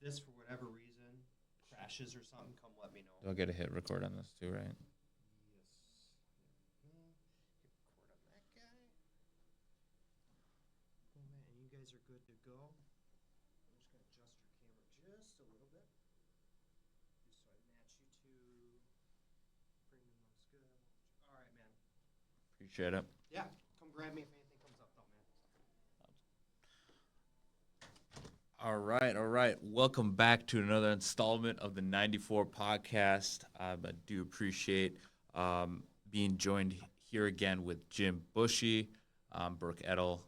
this, for whatever reason, crashes or something, come let me know. I'll get a hit record on this too, right? Yes. Hit record on that guy. Oh, man, and you guys are good to go. I'm just going to adjust your camera just a little bit. Just so I match you to bring the most good. All right, man. Appreciate it. Yeah, come grab me if anything comes up, though, man. All right, all right. Welcome back to another installment of the 94 podcast. I do appreciate being joined here again with Jim Bushy, Brooke Edel,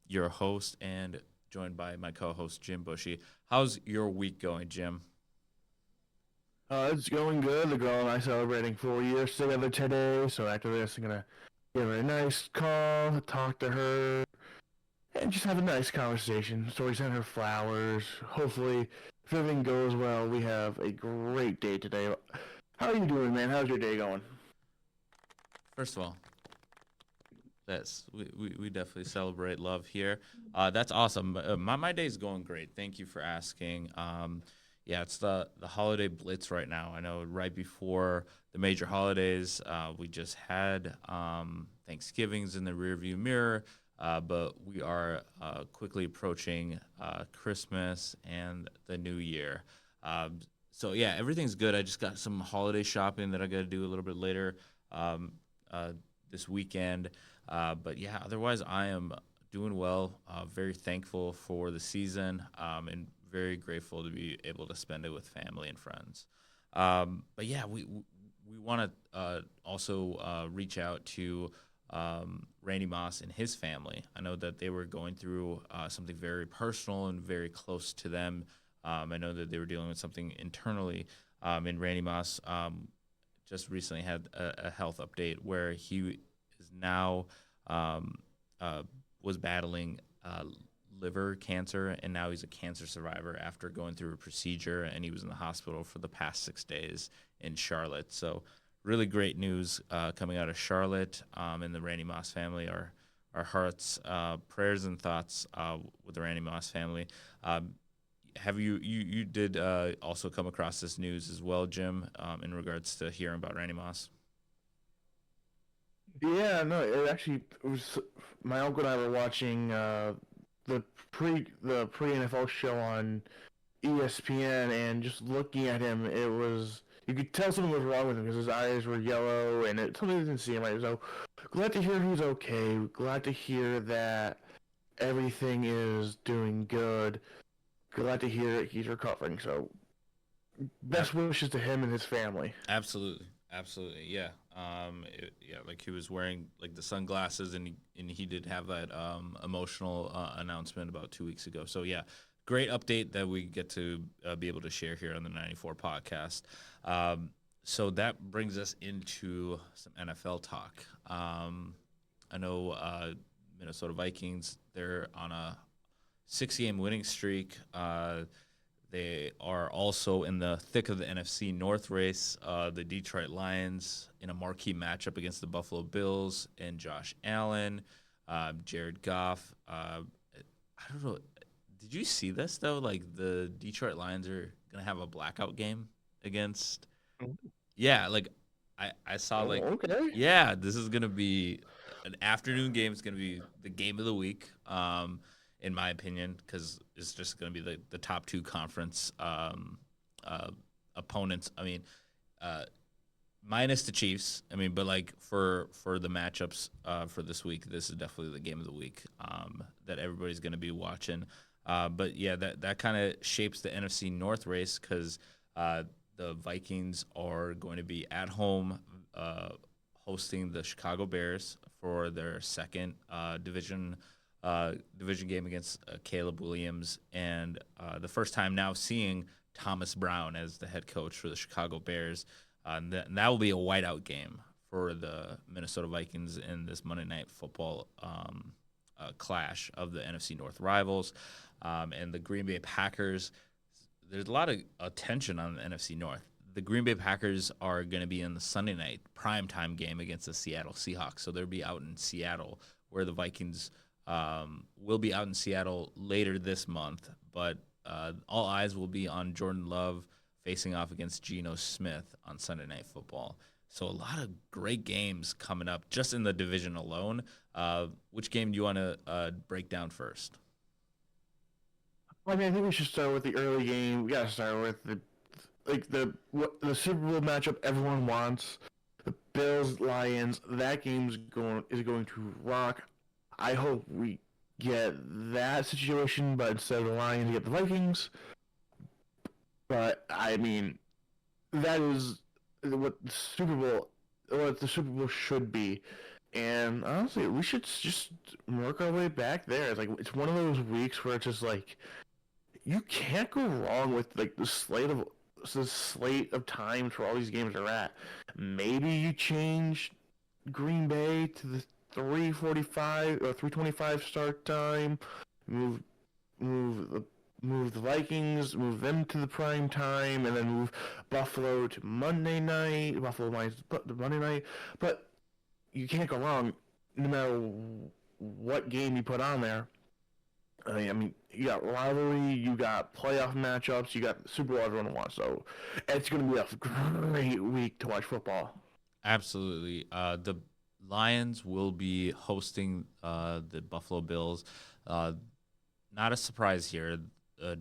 your host, and joined by my co-host, Jim Bushy. How's your week going, Jim? It's going good. The girl and I celebrating 4 years together today. So after this, I'm gonna give her a nice call, talk to her, and just have a nice conversation. So we send her flowers. Hopefully, if everything goes well, we have a great day today. How are you doing, man? How's your day going? First of all, we definitely celebrate love here. That's awesome. My day's going great. Thank you for asking. Yeah, it's the holiday blitz right now. I know right before the major holidays, we just had Thanksgiving's in the rearview mirror, but we are quickly approaching Christmas and the New Year. So yeah, everything's good. I just got some holiday shopping that I got to do a little bit later this weekend. But yeah, otherwise I am doing well. Very thankful for the season and very grateful to be able to spend it with family and friends. But yeah, we want to also reach out to Randy Moss and his family. I know that they were going through something very personal and very close to them. I know that they were dealing with something internally. And Randy Moss just recently had a health update where he is now was battling liver cancer, and now he's a cancer survivor after going through a procedure, and he was in the hospital for the past 6 days in Charlotte. So really great news coming out of Charlotte and the Randy Moss family. Our hearts, prayers, and thoughts with the Randy Moss family. Have you did also come across this news as well, Jim, in regards to hearing about Randy Moss? Yeah, no, it was my uncle and I were watching the pre NFL show on ESPN, and just looking at him, it was you could tell something was wrong with him because his eyes were yellow and something didn't seem right. So glad to hear he's okay. Glad to hear that everything is doing good. Glad to hear he's recovering. So best wishes to him and his family. Absolutely, yeah. Like he was wearing like the sunglasses, and he did have that emotional announcement about 2 weeks ago. So yeah, great update that we get to be able to share here on the 94 podcast. So that brings us into some NFL talk. I know Minnesota Vikings, they're on a 6-game winning streak. They are also in the thick of the NFC North race. The Detroit Lions in a marquee matchup against the Buffalo Bills and Josh Allen, Jared Goff. I don't know. Did you see this, though? Like, the Detroit Lions are going to have a blackout game against – yeah, like, I saw, like okay. yeah, this is going to be an afternoon game. It's going to be the game of the week. In my opinion, because it's just going to be the top 2 conference opponents. I mean, minus the Chiefs. I mean, but like for the matchups for this week, this is definitely the game of the week that everybody's going to be watching. But yeah, that kind of shapes the NFC North race because the Vikings are going to be at home hosting the Chicago Bears for their second division game against Caleb Williams, and the first time now seeing Thomas Brown as the head coach for the Chicago Bears. And that will be a whiteout game for the Minnesota Vikings in this Monday Night Football clash of the NFC North rivals. And the Green Bay Packers, there's a lot of attention on the NFC North. The Green Bay Packers are going to be in the Sunday night primetime game against the Seattle Seahawks, so they'll be out in Seattle, where the Vikings will be out in Seattle later this month, but all eyes will be on Jordan Love facing off against Geno Smith on Sunday Night Football. So a lot of great games coming up just in the division alone. Which game do you want to break down first? I mean, I think we should start with the early game. We gotta start with the Super Bowl matchup everyone wants. The Bills Lions. That is going to rock. I hope we get that situation, but instead of the Lions, we get the Vikings. But I mean, that is what the Super Bowl should be. And honestly, we should just work our way back there. It's one of those weeks where it's just like you can't go wrong with like the slate of times where all these games are at. Maybe you change Green Bay to the 3:45 or 3:25 start time. Move move the move the Vikings, move them to the prime time, and then move Buffalo to Monday night. Buffalo Lions to Monday night, but you can't go wrong no matter what game you put on there. I mean, you got rivalry, you got playoff matchups, you got Super Bowl everyone wants. So it's going to be a great week to watch football. Absolutely. The Lions will be hosting the Buffalo Bills. Not a surprise here.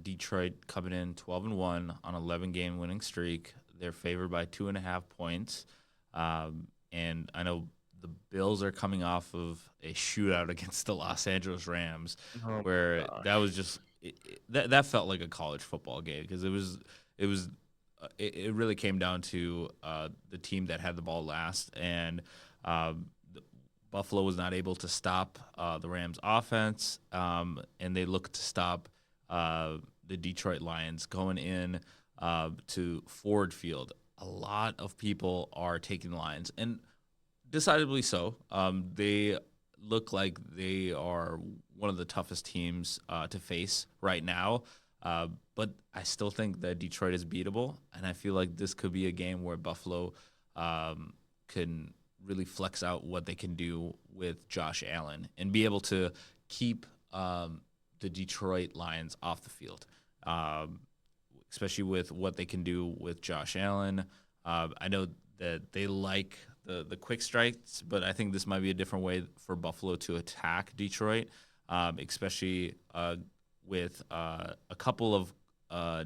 Detroit coming in 12-1 on 11-game winning streak. They're favored by 2.5 points. And I know the Bills are coming off of a shootout against the Los Angeles Rams, Oh where gosh. that was just that felt like a college football game because it really came down to the team that had the ball last, and Buffalo was not able to stop the Rams' offense, and they looked to stop the Detroit Lions going in to Ford Field. A lot of people are taking the Lions, and decidedly so. They look like they are one of the toughest teams to face right now. But I still think that Detroit is beatable, and I feel like this could be a game where Buffalo can really flex out what they can do with Josh Allen and be able to keep the Detroit Lions off the field, especially with what they can do with Josh Allen. I know that they like the quick strikes, but I think this might be a different way for Buffalo to attack Detroit, especially with a couple of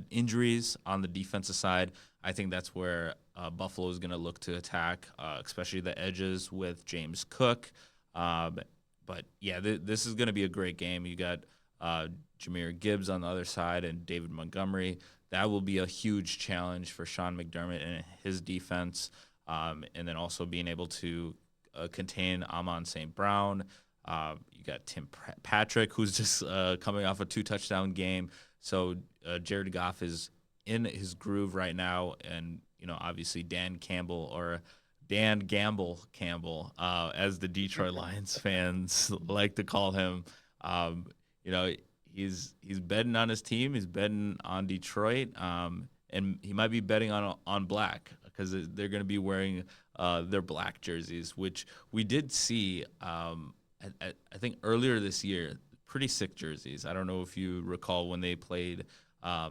injuries on the defensive side. I think that's where Buffalo is going to look to attack, especially the edges with James Cook. But yeah, this is going to be a great game. You got Jahmyr Gibbs on the other side and David Montgomery. That will be a huge challenge for Sean McDermott and his defense. And then also being able to contain Amon St. Brown. You got Tim Patrick, who's just coming off a 2-touchdown game. So Jared Goff is in his groove right now. And, obviously Dan Gamble, as the Detroit Lions fans like to call him, he's betting on his team. He's betting on Detroit. And he might be betting on black because they're going to be wearing their black jerseys, which we did see, I think, earlier this year. Pretty sick jerseys. I don't know if you recall when they played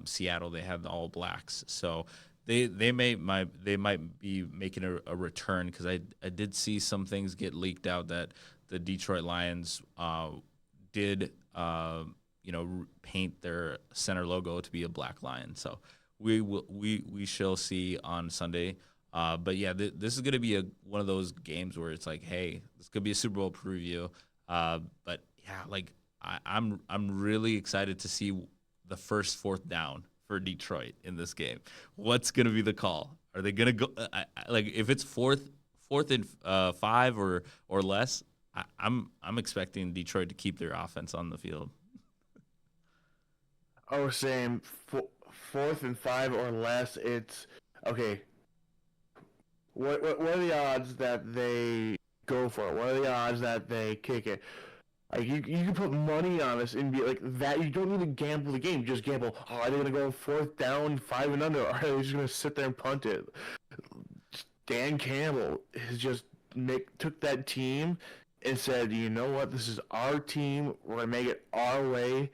Seattle, they had the all blacks. So they might be making a return because I did see some things get leaked out that the Detroit Lions did paint their center logo to be a black lion. So we shall see on Sunday. But yeah, this is going to be one of those games where it's like, hey, this could be a Super Bowl preview. But yeah, like I'm really excited to see the first fourth down for Detroit in this game. What's going to be the call? Are they going to go if it's fourth and 5 or less? I'm expecting Detroit to keep their offense on the field. Oh, same. Fourth and 5 or less. It's okay. What are the odds that they go for it? What are the odds that they kick it? Like you can put money on this and be like that. You don't need to gamble the game. Just gamble. Oh, are they gonna go fourth down, 5 and under? Or are they just gonna sit there and punt it? Dan Campbell has just took that team and said, you know what? This is our team. We're gonna make it our way.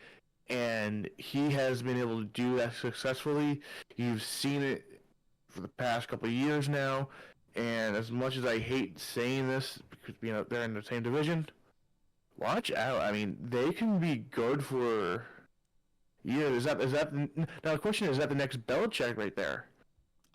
and he has been able to do that successfully. You've seen it for the past couple of years now, and as much as I hate saying this because they're in the same division, watch out. I mean, they can be good for years. Is that now the question is that the next Belichick right there?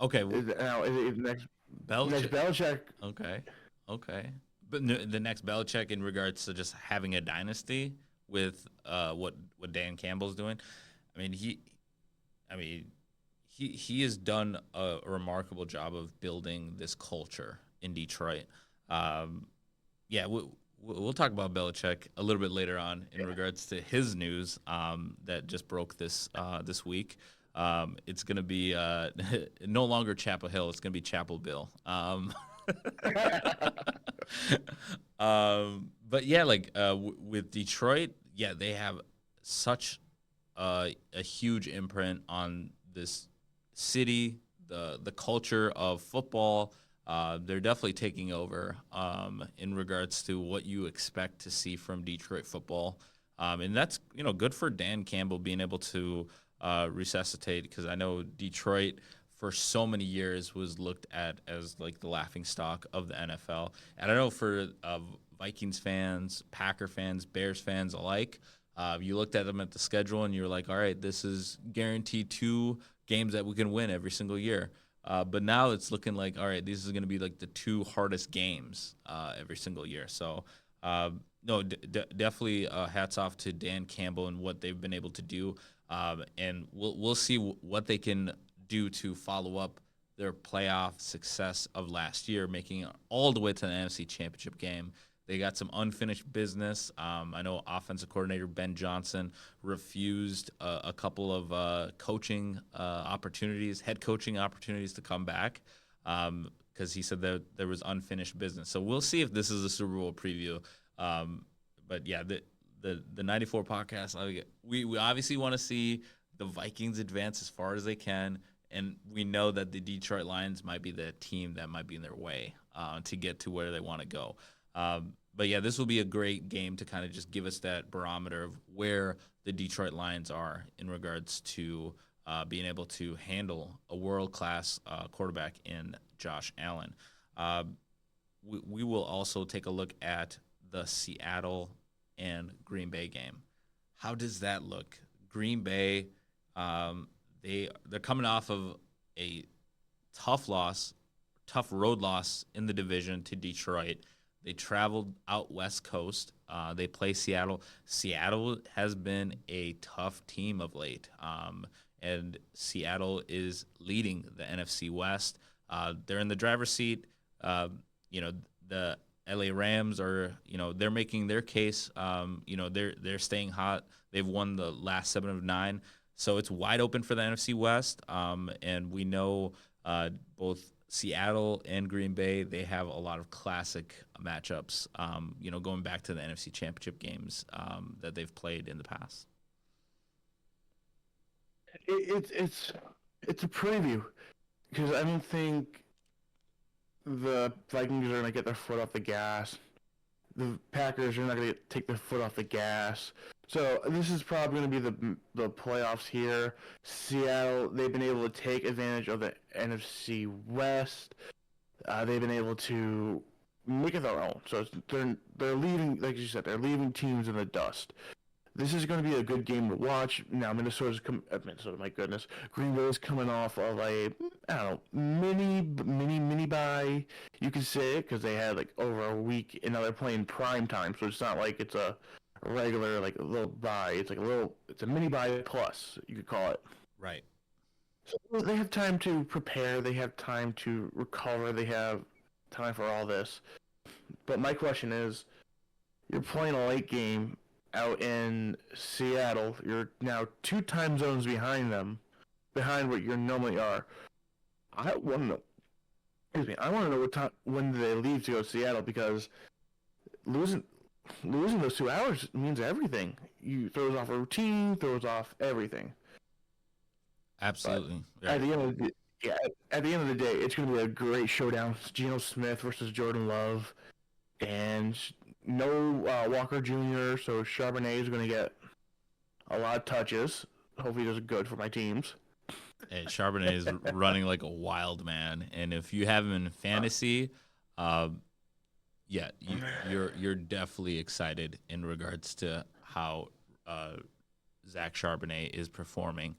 Okay, Is it next Belichick. Belichick? Okay, okay. But the next Belichick in regards to just having a dynasty with what Dan Campbell's doing. I mean he has done a remarkable job of building this culture in Detroit. Yeah, we'll talk about Belichick a little bit later on in regards to his news that just broke this week. It's gonna be no longer Chapel Hill. It's gonna be Chapel Bill. But yeah, like with Detroit, yeah, they have such a huge imprint on this city, the culture of football. They're definitely taking over in regards to what you expect to see from Detroit football, and that's good for Dan Campbell being able to resuscitate, because I know Detroit for so many years was looked at as like the laughing stock of the NFL, and I know for Vikings fans, Packer fans, Bears fans alike. You looked at them at the schedule and you were like, all right, this is guaranteed 2 games that we can win every single year. But now it's looking like, all right, these are going to be like the 2 hardest games every single year. So, no, definitely hats off to Dan Campbell and what they've been able to do. And we'll see what they can do to follow up their playoff success of last year, making it all the way to the NFC Championship game. They got some unfinished business. I know offensive coordinator Ben Johnson refused a couple of coaching opportunities, head coaching opportunities to come back because he said that there was unfinished business. So we'll see if this is a Super Bowl preview. But yeah, the 94 podcast, we obviously want to see the Vikings advance as far as they can. And we know that the Detroit Lions might be the team that might be in their way to get to where they want to go. But yeah, this will be a great game to kind of just give us that barometer of where the Detroit Lions are in regards to being able to handle a world-class quarterback in Josh Allen. We will also take a look at the Seattle and Green Bay game. How does that look? Green Bay, they're coming off of a tough road loss in the division to Detroit. They traveled out West Coast. They play Seattle. Seattle has been a tough team of late, and Seattle is leading the NFC West. They're in the driver's seat. The LA Rams are, they're making their case. They're staying hot. They've won the last 7 of 9, so it's wide open for the NFC West. And we know both Seattle and Green Bay, they have a lot of classic matchups, going back to the NFC Championship games that they've played in the past. It's a preview because I don't think the Vikings are going to get their foot off the gas. The Packers are not going to take their foot off the gas. So this is probably going to be the playoffs here. Seattle, they've been able to take advantage of the NFC West. They've been able to make it their own. So they're leaving, like you said, they're leaving teams in the dust. This is going to be a good game to watch. Now Minnesota, my goodness, Green Bay is coming off of a mini bye, you could say, because they had like over a week, and now they're playing prime time, so it's not like it's a regular like a little bye. It's like it's a mini bye plus, you could call it. Right. So they have time to prepare. They have time to recover. They have time for all this. But my question is, you're playing a late game out in Seattle. You're now 2 time zones behind what you normally are. I want to know. Excuse me. I want to know what time, when do they leave to go to Seattle, because losing those 2 hours means everything. You throws off a routine, throws off everything. Absolutely. Right. At the end of the day, it's going to be a great showdown. It's Geno Smith versus Jordan Love, and no Walker Jr., so Charbonnet is going to get a lot of touches. Hopefully, he does good for my teams. Hey, Charbonnet is running like a wild man, and if you have him in fantasy, uh, yeah, you're definitely excited in regards to how uh, Zach Charbonnet is performing.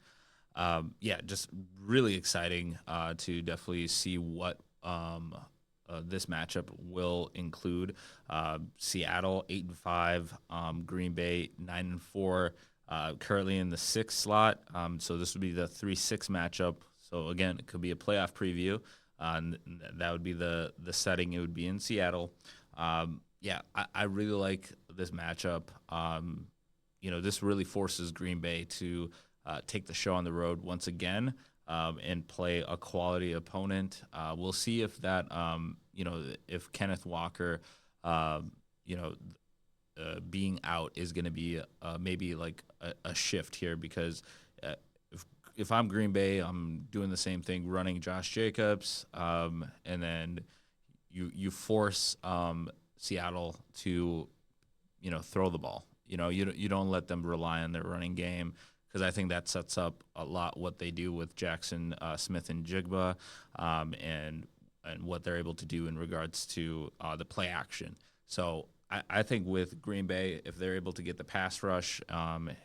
Yeah, just really exciting to definitely see what this matchup will include. Seattle 8-5, Green Bay 9-4, currently in the 6th slot. So this would be the 3-6 matchup. So again, it could be a playoff preview. And that would be the setting. It would be in Seattle. Yeah, I really like this matchup. This really forces Green Bay to take the show on the road once again and play a quality opponent. We'll see if that, if Kenneth Walker, being out is going to be maybe like a shift here because if I'm Green Bay, I'm doing the same thing, running Josh Jacobs, and then you force Seattle to throw the ball. You don't let them rely on their running game because I think that sets up a lot what they do with Jackson Smith and Jigba, and what they're able to do in regards to the play action. So I think with Green Bay, if they're able to get the pass rush, and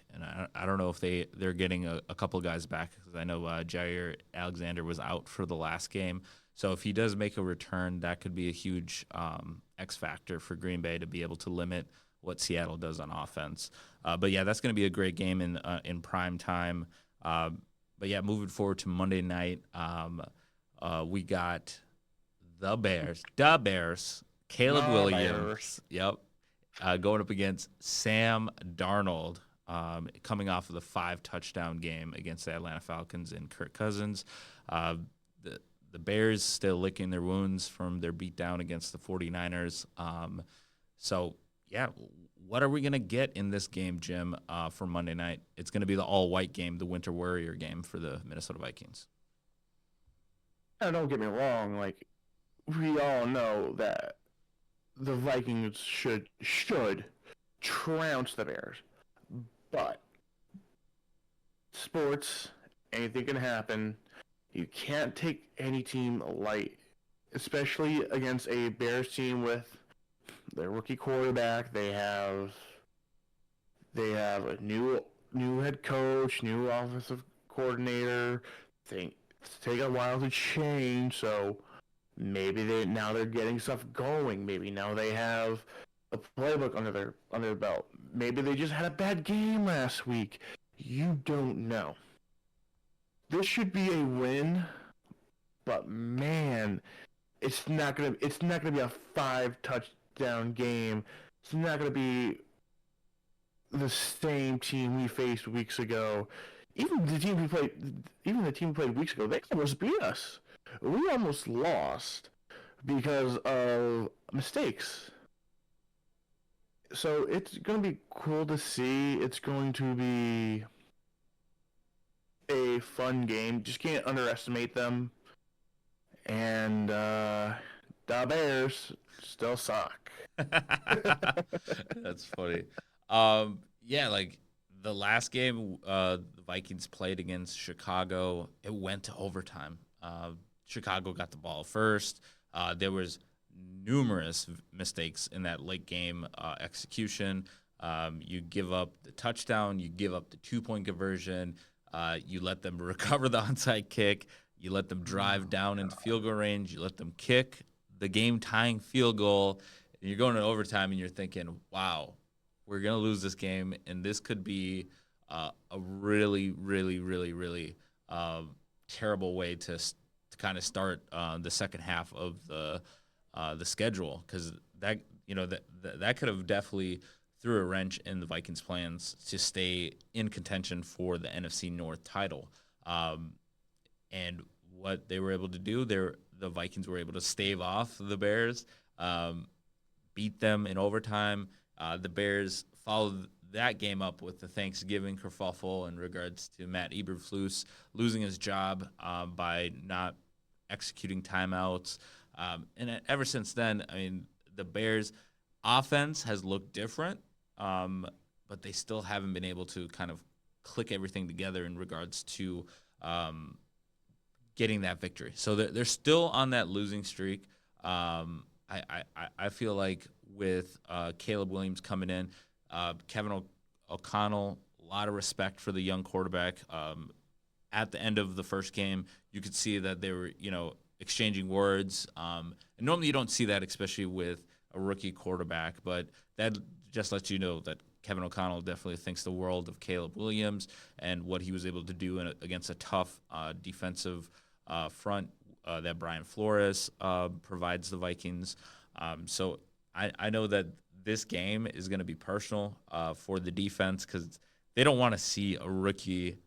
I don't know if they're getting a couple guys back because I know Jair Alexander was out for the last game. So if he does make a return, that could be a huge X factor for Green Bay to be able to limit what Seattle does on offense. But yeah, that's going to be a great game in prime time. But yeah, moving forward to Monday night, we got the Bears, Caleb Williams, yep, going up against Sam Darnold, coming off of the 5-touchdown game against the Atlanta Falcons and Kirk Cousins. The Bears still licking their wounds from their beatdown against the 49ers. So, yeah, what are we going to get in this game, Jim, for Monday night? It's going to be the all-white game, the Winter Warrior game for the Minnesota Vikings. Now, don't get me wrong. Like, we all know that the Vikings should trounce the Bears. But sports, anything can happen. You can't take any team light, especially against a Bears team with their rookie quarterback. They have a new head coach, new offensive coordinator. Things take a while to change, so maybe they're getting stuff going. Maybe now they have a playbook under their belt. Maybe they just had a bad game last week. You don't know. This should be a win, but man, it's not gonna be a 5-touchdown game. It's not gonna be the same team we faced weeks ago. Even the team we played weeks ago, they almost beat us. We almost lost because of mistakes. So it's going to be cool to see. It's going to be a fun game. Just can't underestimate them. And the Bears still suck. That's funny. Yeah, like the last game the Vikings played against Chicago, it went to overtime. Chicago got the ball first. There was numerous mistakes in that late game execution. You give up the touchdown, you give up the 2-point conversion, you let them recover the onside kick, you let them drive down into field goal range, you let them kick the game-tying field goal, and you're going to overtime and you're thinking, wow, we're going to lose this game, and this could be a really, really, really, really terrible way to kind of start the second half of the schedule, because that could have definitely threw a wrench in the Vikings' plans to stay in contention for the NFC North title. And what they were able to do, the Vikings were able to stave off the Bears, beat them in overtime. The Bears followed that game up with the Thanksgiving kerfuffle in regards to Matt Eberflus losing his job by not executing timeouts. And ever since then, I mean, the Bears' offense has looked different, but they still haven't been able to kind of click everything together in regards to getting that victory. So they're still on that losing streak. I feel like with Caleb Williams coming in, Kevin O'Connell, a lot of respect for the young quarterback. At the end of the first game, you could see that they were, exchanging words. And normally you don't see that, especially with a rookie quarterback, but that just lets you know that Kevin O'Connell definitely thinks the world of Caleb Williams and what he was able to do against a tough defensive front that Brian Flores provides the Vikings. So I know that this game is going to be personal for the defense because they don't want to see a rookie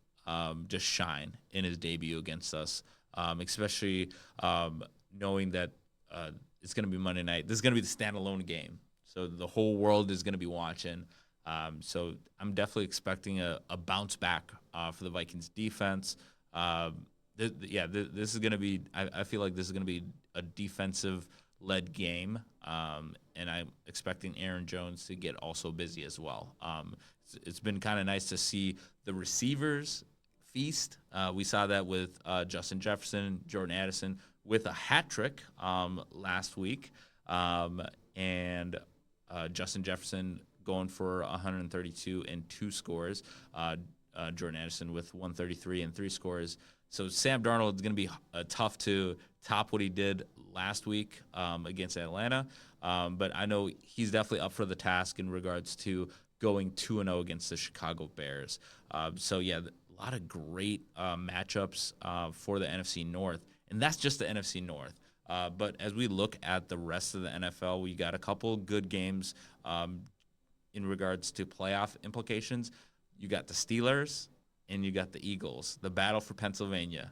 just shine in his debut against us, especially knowing that it's going to be Monday night. This is going to be the standalone game, so the whole world is going to be watching. So I'm definitely expecting a bounce back for the Vikings defense. This is going to be – I feel like this is going to be a defensive-led game, and I'm expecting Aaron Jones to get also busy as well. It's been kind of nice to see the receivers feast. We saw that with Justin Jefferson, Jordan Addison with a hat trick last week, and Justin Jefferson going for 132 and 2 scores. Jordan Addison with 133 and 3 scores. So Sam Darnold is going to be tough to top what he did last week against Atlanta, but I know he's definitely up for the task in regards to going 2-0 against the Chicago Bears. A lot of great matchups for the NFC North, and that's just the NFC North. But as we look at the rest of the NFL, we got a couple good games in regards to playoff implications. You got the Steelers and you got the Eagles, the battle for Pennsylvania.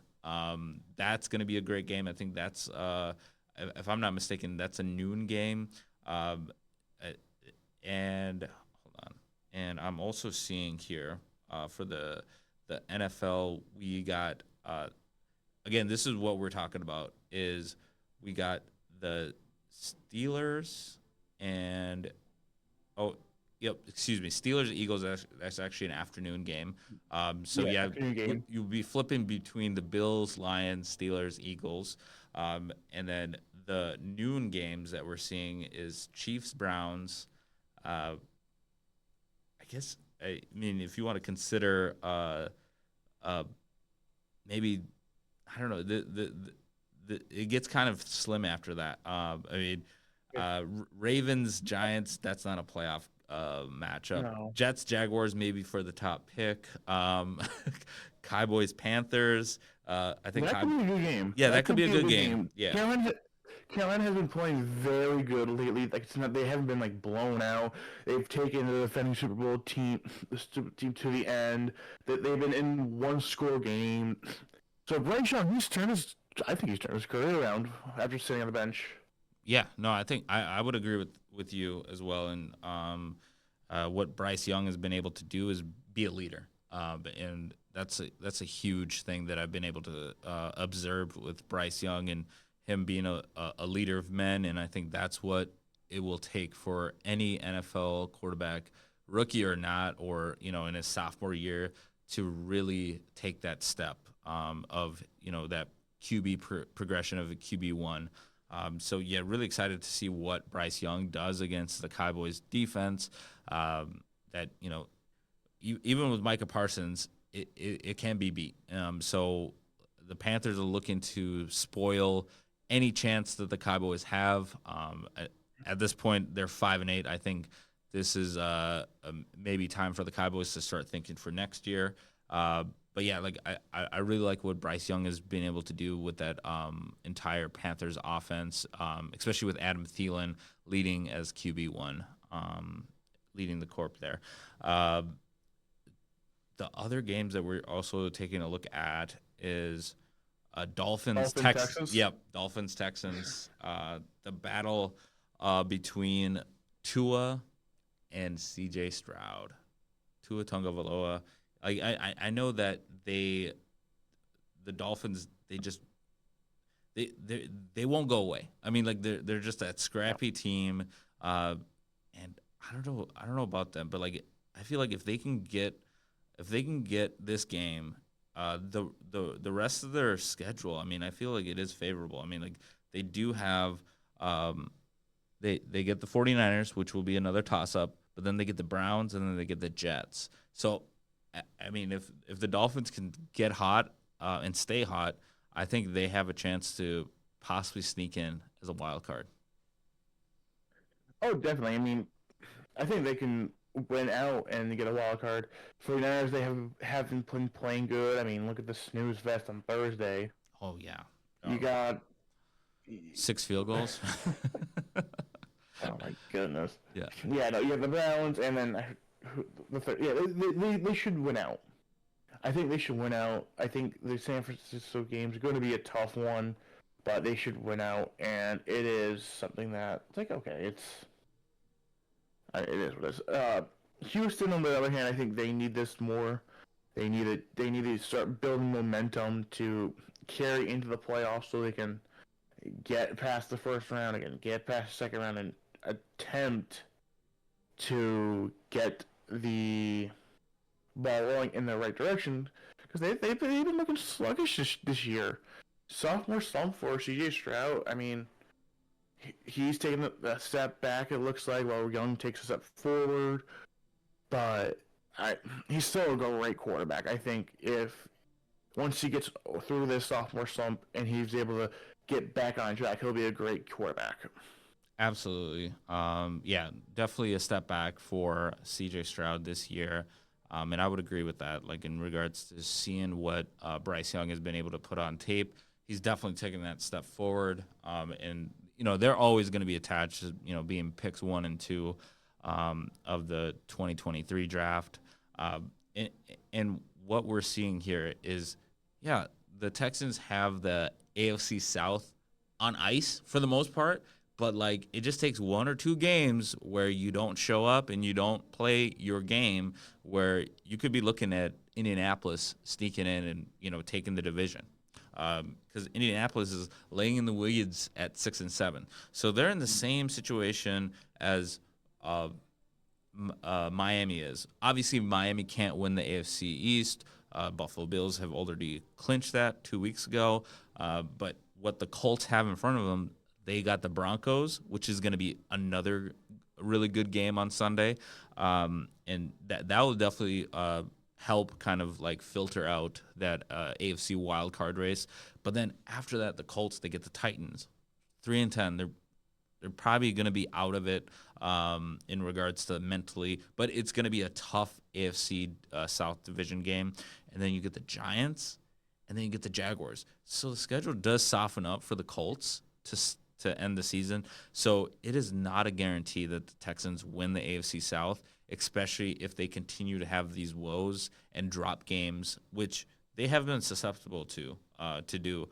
That's going to be a great game. I think that's, if I'm not mistaken, that's a noon game. And hold on. And I'm also seeing here for the NFL, we got, again, this is what we're talking about, is we got the Steelers and, Steelers Eagles. That's actually an afternoon game. Afternoon game. You'll be flipping between the Bills, Lions, Steelers, Eagles, and then the noon games that we're seeing is Chiefs, Browns. I mean, if you want to consider, maybe, I don't know, it gets kind of slim after that. Ravens, Giants, that's not a playoff matchup. No. Jets, Jaguars, maybe for the top pick. Cowboys, Panthers. I think that could be a good game. Yeah, that could be a good game. Yeah. Carolina has been playing very good lately. Like, they haven't been like blown out. They've taken the defending Super Bowl team to the end. They've been in one-score game. So Bryce Young, I think he's turned his career around after sitting on the bench. Yeah, no, I think I would agree with you as well. And what Bryce Young has been able to do is be a leader, and that's a huge thing that I've been able to observe with Bryce Young and him being a leader of men. And I think that's what it will take for any NFL quarterback, rookie or not, or in his sophomore year, to really take that step of that QB progression of a QB1. Really excited to see what Bryce Young does against the Cowboys defense. That even with Micah Parsons, it can be beat. So the Panthers are looking to spoil any chance that the Cowboys have. At this point, they're 5-8. I think this is maybe time for the Cowboys to start thinking for next year. But yeah, I really like what Bryce Young has been able to do with that entire Panthers offense, especially with Adam Thielen leading as QB1, leading the corp there. The other games that we're also taking a look at is Dolphins, Texans. Yep, Dolphins, Texans. The battle between Tua and C.J. Stroud. Tua Tagovailoa. I know that the Dolphins, they won't go away. I mean, like they're just that scrappy team, and I don't know about them, but like I feel like if they can get if they can get this game, the rest of their schedule, I mean, I feel like it is favorable. I mean, like they do have they get the 49ers, which will be another toss up, but then they get the Browns and then they get the Jets. So I mean, if the Dolphins can get hot and stay hot, I think they have a chance to possibly sneak in as a wild card. Oh, definitely. I mean, I think they can win out and get a wild card. 49ers, they haven't been playing good. I mean, look at the snooze fest on Thursday. Oh yeah, You got 6 field goals. oh my goodness. Yeah. Yeah, no, you have the Browns, and then the third. Yeah, they should win out. I think they should win out. I think the San Francisco game is going to be a tough one, but they should win out, and it is something that it's like okay, it is what it is. Houston, on the other hand, I think they need this more. They need it. They need to start building momentum to carry into the playoffs, so they can get past the first round again, get past the second round, and attempt to get the ball rolling in the right direction. Because they've been looking sluggish this year. Sophomore slump for C.J. Stroud. I mean, he's taking a step back, it looks like, while Young takes a step forward. But he's still a great quarterback. I think if once he gets through this sophomore slump and he's able to get back on track, he'll be a great quarterback. Absolutely. Yeah, definitely a step back for C.J. Stroud this year. And I would agree with that. Like in regards to seeing what Bryce Young has been able to put on tape, he's definitely taking that step forward. And they're always going to be attached to being picks 1 and 2 of the 2023 draft. And what we're seeing here is, yeah, the Texans have the AFC South on ice for the most part. But, like, it just takes 1 or 2 games where you don't show up and you don't play your game, where you could be looking at Indianapolis sneaking in and, taking the division. Because Indianapolis is laying in the weeds at 6-7. So they're in the same situation as Miami is. Obviously, Miami can't win the AFC East. Buffalo Bills have already clinched that 2 weeks ago. But what the Colts have in front of them, they got the Broncos, which is going to be another really good game on Sunday, and that will definitely help kind of like filter out that AFC wild card race. But then after that, the Colts, they get the Titans, 3-10. They're probably going to be out of it in regards to mentally, but it's going to be a tough AFC South division game. And then you get the Giants, and then you get the Jaguars. So the schedule does soften up for the Colts to end the season. So it is not a guarantee that the Texans win the AFC South, especially if they continue to have these woes and drop games, which they have been susceptible to do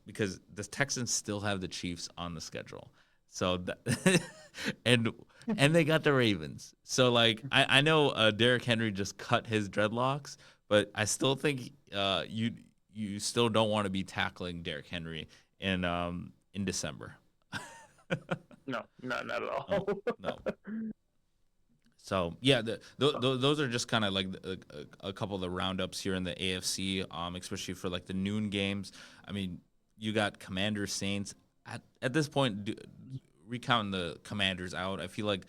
because the Texans still have the Chiefs on the schedule. So and they got the Ravens. So like I know Derrick Henry just cut his dreadlocks, but I still think you still don't want to be tackling Derrick Henry in December. No, not at all. No. So yeah, those are just kind of like a couple of the roundups here in the AFC, especially for like the noon games. I mean, you got Commanders Saints at this point. Recounting the Commanders out, I feel like.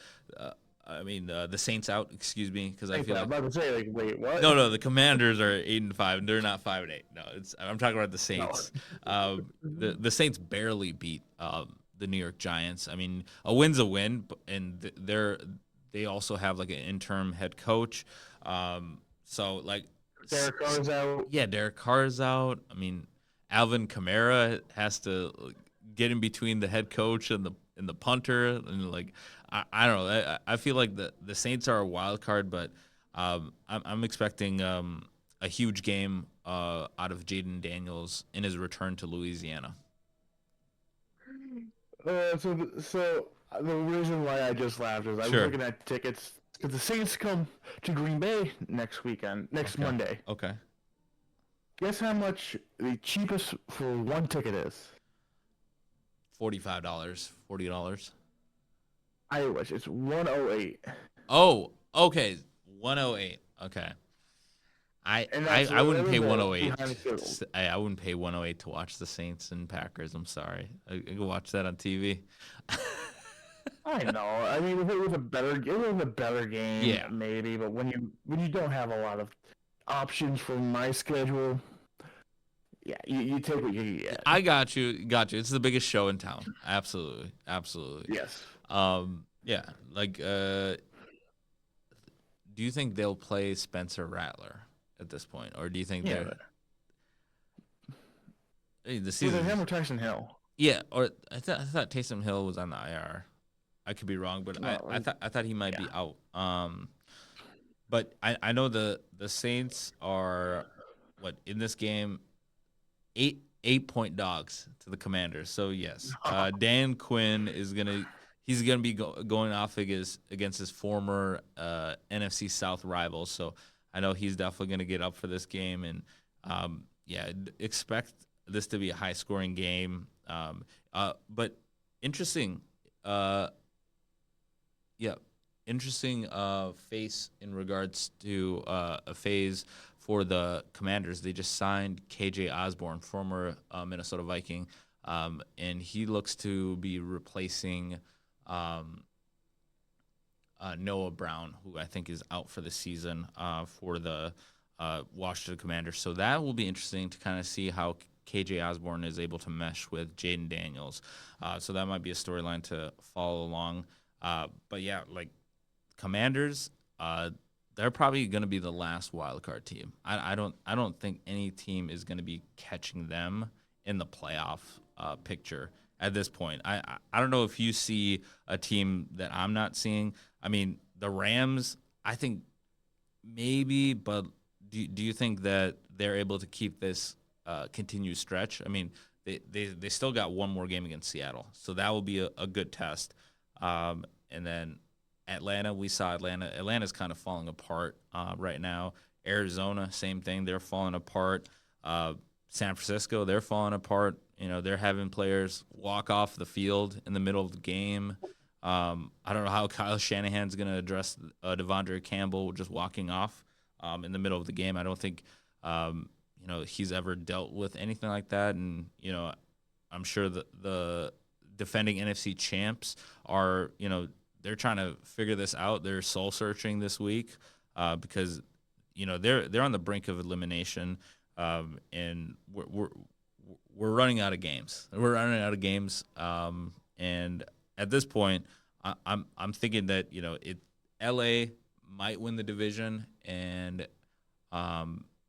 The Saints out. Excuse me, because I feel like. I'm about to say, like, wait, what? No, the Commanders are 8-5. They're not 5-8. No, I'm talking about the Saints. No. The Saints barely beat the New York Giants. I mean, a win's a win, and they also have like an interim head coach. So like. Derek Carr's out. Yeah, Derek Carr's out. I mean, Alvin Kamara has to get in between the head coach and the punter, and like I don't know. I feel like the Saints are a wild card, but I'm expecting a huge game out of Jaden Daniels in his return to Louisiana. So the reason why I just laughed is I was looking at tickets because the Saints come to Green Bay next Monday. Okay. Guess how much the cheapest for one ticket is? $45, $40. I wish it's $108. Oh, okay, $108. Okay. And I wouldn't pay that was 108. behind the field goal. I wouldn't pay 108 to watch the Saints and Packers. I'm sorry. I could watch that on TV. I know. I mean, if it was a better game, Yeah. maybe. But when you don't have a lot of options for my schedule, yeah, you take what you get. I got you. Got you. It's the biggest show in town. Absolutely. Absolutely. Yes. Yeah. Like, do you think they'll play Spencer Rattler at this point, or do you think Yeah. the Was it season? him or Tyson Hill? Yeah, or I thought Taysom Hill was on the IR. I could be wrong, but No, I thought he might be yeah. out. But I know the Saints are in this game 8-point dogs to the Commanders. So yes, Dan Quinn is he's gonna be going off against his former NFC South rivals. So I know he's definitely gonna get up for this game, and expect this to be a high scoring game. But interesting. Interesting face in regards to a phase for the Commanders. They just signed KJ Osborne, former Minnesota Viking, and he looks to be replacing Noah Brown, who I think is out for the season for the Washington Commanders. So that will be interesting to kind of see how KJ Osborne is able to mesh with Jaden Daniels. So that might be a storyline to follow along. But yeah, like Commanders, they're probably going to be the last wild card team. I don't think any team is going to be catching them in the playoff picture at this point. I don't know if you see a team that I'm not seeing. I mean, the Rams, I think maybe, but do you think that they're able to keep this continued stretch? I mean, they still got one more game against Seattle, so that will be a good test. And then Atlanta, we saw Atlanta. Atlanta's kind of falling apart right now. Arizona, same thing. They're falling apart. San Francisco, they're falling apart. You know, they're having players walk off the field in the middle of the game. I don't know how Kyle Shanahan's going to address Devondre Campbell just walking off in the middle of the game. I don't think, he's ever dealt with anything like that. And, I'm sure the defending NFC champs are, they're trying to figure this out. They're soul searching this week because, they're on the brink of elimination, and we're running out of games. We're running out of games, and at this point, I'm thinking that LA might win the division, and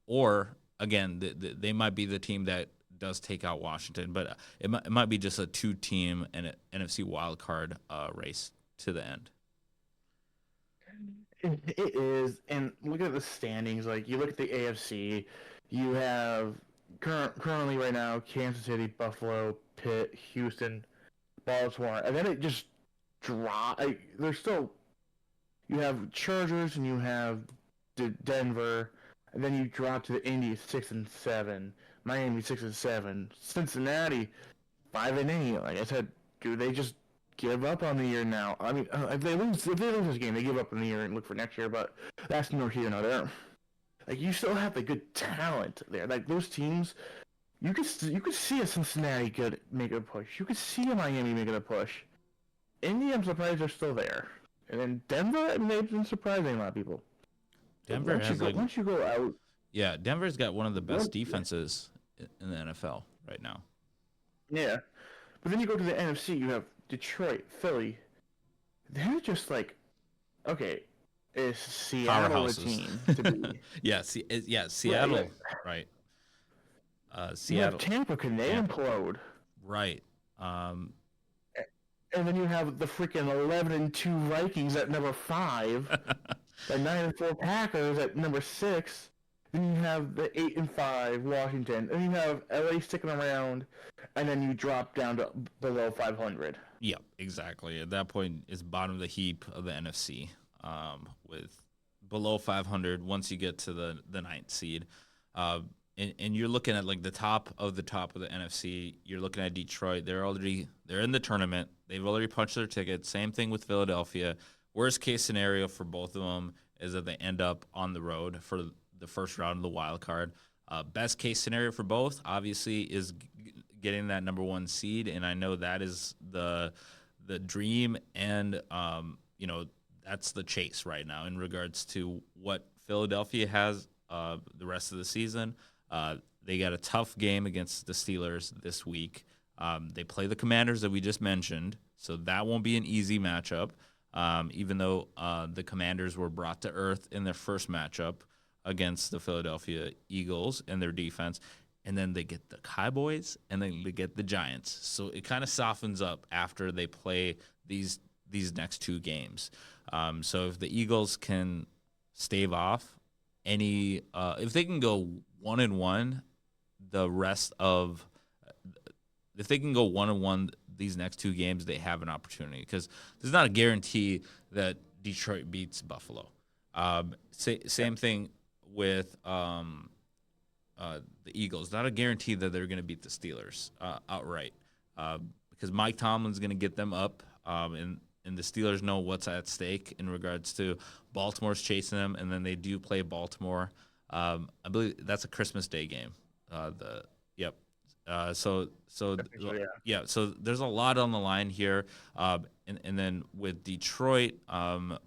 or again they might be the team that does take out Washington, but it might be just a 2-team and NFC wild card race to the end. It is, and look at the standings. Like, you look at the AFC, you have currently right now Kansas City, Buffalo, Pitt, Houston, Baltimore, and then it just drops. There's still, you have Chargers and you have Denver, and then you drop to the Indy 6-7, Miami 6-7, Cincinnati 5-8. Like I said, do they just give up on the year now? I mean, if they lose this game, they give up on the year and look for next year. But that's nor here nor there. Like, you still have the good talent there. Like, those teams, you could see a Cincinnati make a push. You could see a Miami making a push. Indy, I'm surprised they're still there. And then Denver, I mean, they've been surprising a lot of people. Denver once you go out. Yeah, Denver's got one of the best defenses in the NFL right now. Yeah, but then you go to the NFC. You have Detroit, Philly. They're just like, okay, is Seattle a team to be? Seattle, right? Seattle. You have Tampa. Can they implode? Right. And then you have the freaking 11-2 Vikings at number 5, the 9-4 Packers at number 6. Then you have the 8-5 Washington. And you have LA sticking around, and then you drop down to below 500. Yep, exactly. At that point, it's bottom of the heap of the NFC, with below 500 once you get to the 9th seed. And you're looking at like the top of the NFC. You're looking at Detroit. They're in the tournament. They've already punched their ticket. Same thing with Philadelphia. Worst case scenario for both of them is that they end up on the road for the first round of the wild card. Best case scenario for both, obviously, is getting that number 1 seed, and I know that is the dream, and that's the chase right now in regards to what Philadelphia has the rest of the season. They got a tough game against the Steelers this week. They play the Commanders that we just mentioned, so that won't be an easy matchup, even though the Commanders were brought to earth in their first matchup against the Philadelphia Eagles and their defense. And then they get the Cowboys, and then they get the Giants. So it kind of softens up after they play these next 2 games. So if the Eagles can stave off any, if they can go 1-1, the rest of, if they can go 1-1 these next 2 games, they have an opportunity, because there's not a guarantee that Detroit beats Buffalo. Same thing with the Eagles. Not a guarantee that they're going to beat the Steelers outright, because Mike Tomlin's going to get them up, and the Steelers know what's at stake in regards to Baltimore's chasing them, and then they do play Baltimore. I believe that's a Christmas Day game. So there's a lot on the line here, and then with Detroit,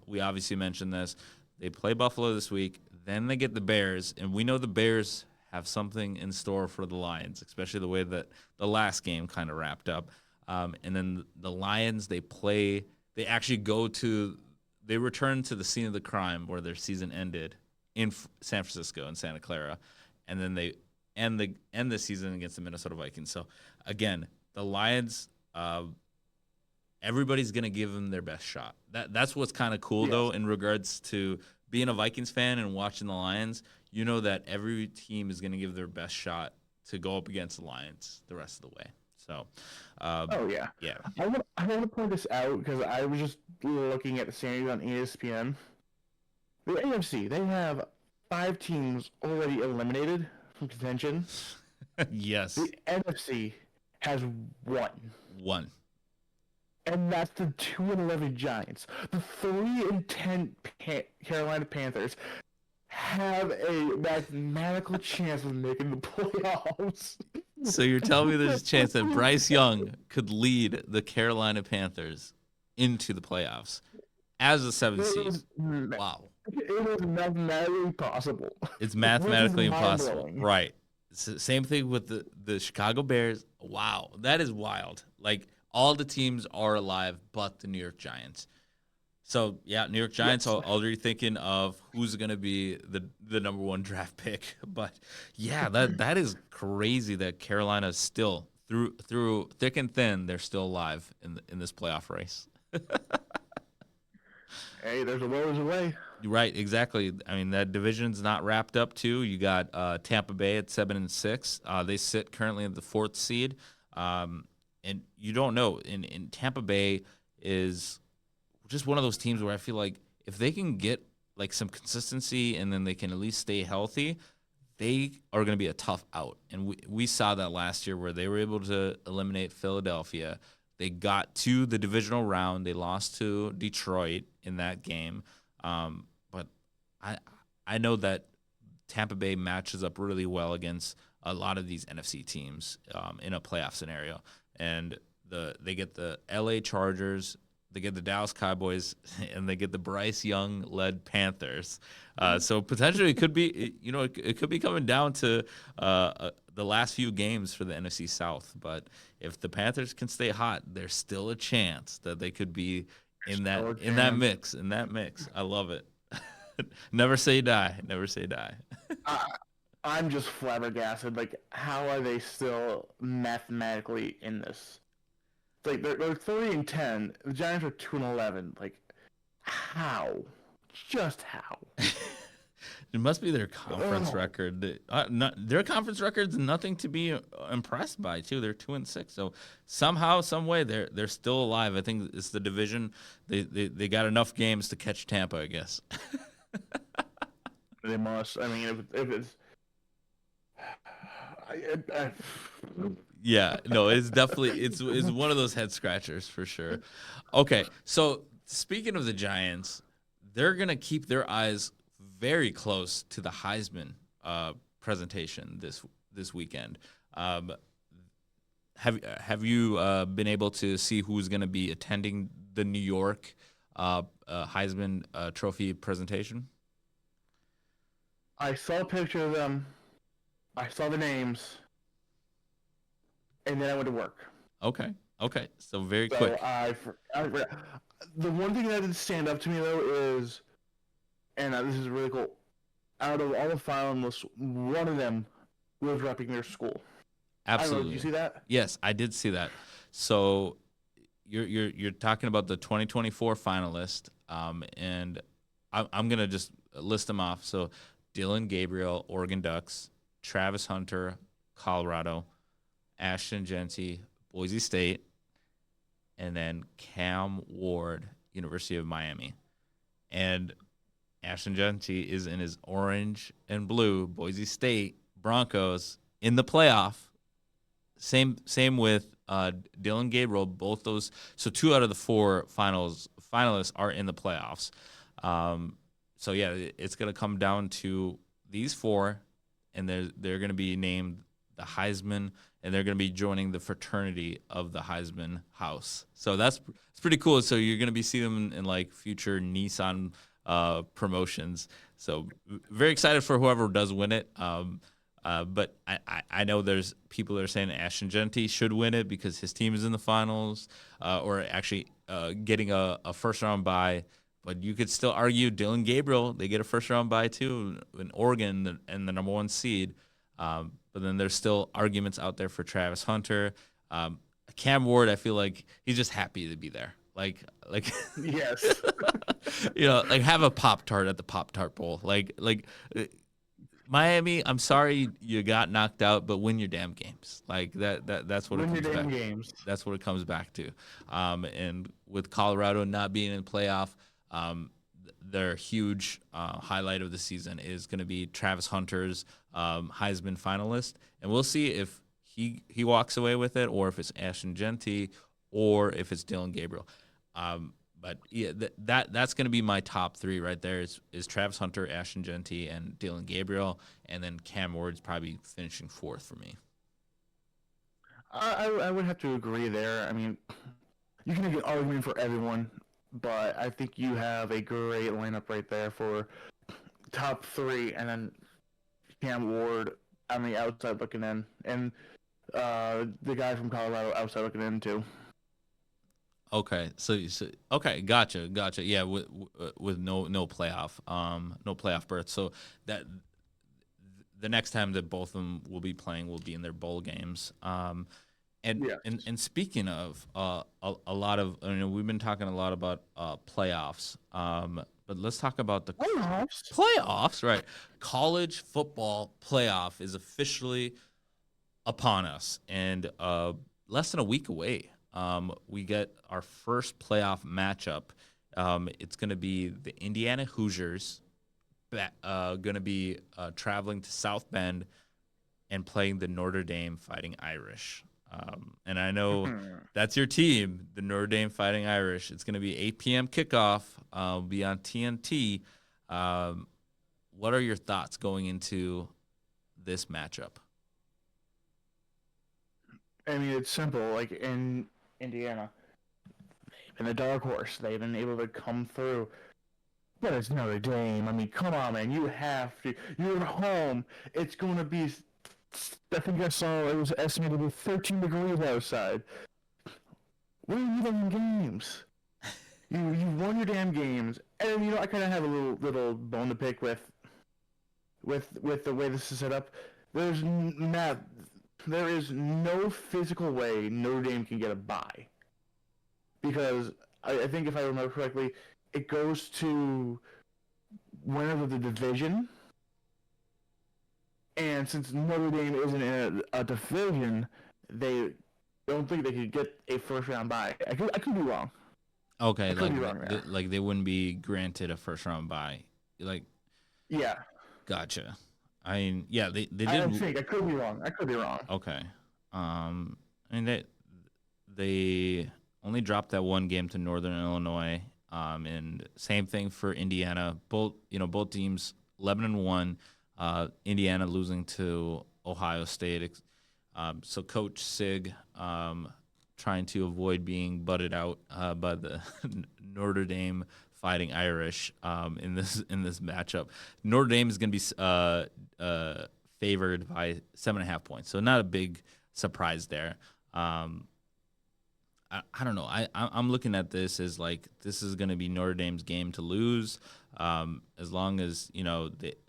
we obviously mentioned this. They play Buffalo this week, then they get the Bears, and we know the Bears have something in store for the Lions, especially the way that the last game kind of wrapped up. And then the Lions, they return to the scene of the crime where their season ended in San Francisco and Santa Clara, and then they end the season against the Minnesota Vikings. So again, the Lions, everybody's gonna give them their best shot. That's what's kind of cool though, in regards to being a Vikings fan and watching the Lions. You know that every team is going to give their best shot to go up against the Lions the rest of the way. So, yeah. I want to point this out because I was just looking at the standings on ESPN. The AFC, they have 5 teams already eliminated from contention. Yes. The NFC has 1. 1. And that's the 2-11 Giants. The 3-10 Carolina Panthers have a mathematical chance of making the playoffs. So you're telling me there's a chance that Bryce Young could lead the Carolina Panthers into the playoffs as the 7th seed? Wow. It is mathematically possible. It's mathematically impossible. Right. It's the same thing with the Chicago Bears. Wow. That is wild. Like, all the teams are alive but the New York Giants. So, yeah, New York Giants are already thinking of who's going to be the number 1 draft pick. But, yeah, that is crazy that Carolina is still, through thick and thin, they're still alive in this playoff race. Hey, there's a will, there's a way. Right, exactly. I mean, that division's not wrapped up, too. You got Tampa Bay at 7-6. They sit currently at the 4th seed. And you don't know. In Tampa Bay is just one of those teams where I feel like if they can get like some consistency and then they can at least stay healthy, they are going to be a tough out. And we saw that last year where they were able to eliminate Philadelphia. They got to the divisional round. They lost to Detroit in that game. But I know that Tampa Bay matches up really well against a lot of these NFC teams in a playoff scenario. And they get the LA Chargers, they get the Dallas Cowboys, and they get the Bryce Young-led Panthers. So potentially it could be, it could be coming down to the last few games for the NFC South. But if the Panthers can stay hot, there's still a chance that they could be in that mix. I love it. Never say die. Never say die. I'm just flabbergasted. Like, how are they still mathematically in this? Like, they're 30-10. The Giants are 2-11. Like, how? Just how? It must be their conference record. Their conference record's nothing to be impressed by, too. They're 2-6. So somehow, some way, they're still alive. I think it's the division. They got enough games to catch Tampa, I guess. They must. I mean, if it's. Yeah, no, it's definitely it's one of those head scratchers for sure. Okay, so speaking of the Giants, they're gonna keep their eyes very close to the Heisman presentation this weekend. Have you been able to see who's going to be attending the New York Heisman Trophy presentation? I saw a picture of them. I saw the names, and then I went to work. Okay. So very So quick. the one thing that didn't stand up to me though is, and this is really cool. Out of all the finalists, one of them was repping their school. I don't know, did Absolutely. you see that? Yes, I did see that. So you're talking about the 2024 finalist, and I'm gonna just list them off. So Dylan Gabriel, Oregon Ducks; Travis Hunter, Colorado; Ashton Genty, Boise State; and then Cam Ward, University of Miami. And Ashton Genty is in his orange and blue Boise State Broncos in the playoff. Same with Dylan Gabriel. Both those, so 2 out of the 4 finalists are in the playoffs. So yeah, it's gonna come down to these 4, and they're gonna be named the Heisman, and they're gonna be joining the fraternity of the Heisman house. So it's pretty cool. So you're gonna be seeing them in like future Nissan promotions. So very excited for whoever does win it. But I know there's people that are saying Ashton Genty should win it because his team is in the finals, or actually getting a first round bye. But you could still argue Dylan Gabriel, they get a first round bye too in Oregon and the number 1 seed. But then there's still arguments out there for Travis Hunter. Cam Ward, I feel like he's just happy to be there. Like Yes. like have a Pop-Tart at the Pop-Tart Bowl. Like Miami, I'm sorry you got knocked out, but win your damn games. Like that's what Win it your comes damn back. games. That's what it comes back to. And with Colorado not being in the playoff, their huge highlight of the season is going to be Travis Hunter's Heisman finalist, and we'll see if he walks away with it, or if it's Ashton Genty, or if it's Dylan Gabriel. But yeah, that's going to be my top 3 right there. Is Travis Hunter, Ashton Genty, and Dylan Gabriel, and then Cam Ward's probably finishing 4th for me. I would have to agree there. I mean, you can make an argument for everyone, but I think you have a great lineup right there for top 3, and then Cam Ward on the outside looking in, and the guy from Colorado outside looking in too. Okay, so okay, gotcha. Yeah, with no playoff berth. So that the next time that both of them will be playing will be in their bowl games. And Yeah. and speaking of a lot of, we've been talking a lot about playoffs. But let's talk about the playoffs, right? College football playoff is officially upon us, and less than a week away. We get our first playoff matchup. It's going to be the Indiana Hoosiers going to be traveling to South Bend and playing the Notre Dame Fighting Irish. And I know that's your team, the Notre Dame Fighting Irish. It's going to be 8 p.m. kickoff. Be on TNT. What are your thoughts going into this matchup? I mean, it's simple. Like in Indiana, and the dark horse, they've been able to come through. But it's Notre Dame. I mean, come on, man. You have to. You're at home. It's going to be. I think I saw it was estimated to be 13 degrees outside. What are you doing games? You won your damn games, and I kind of have a little bone to pick with the way this is set up. There is no physical way Notre Dame can get a bye, because I think if I remember correctly, it goes to winner of the division, and since Notre Dame isn't in a division, they don't think they could get a first round bye. I could be wrong. Okay, Wrong, like they wouldn't be granted a first round bye. Like, yeah. Gotcha. I mean, yeah, they did. I don't think I could be wrong. Okay. I mean they only dropped that one game to Northern Illinois. And same thing for Indiana. Both teams 11-1. Indiana losing to Ohio State. So Coach Sig trying to avoid being butted out by the Notre Dame Fighting Irish in this matchup. Notre Dame is going to be favored by 7.5 points, so not a big surprise there. I don't know. I'm looking at this as like this is going to be Notre Dame's game to lose. As long as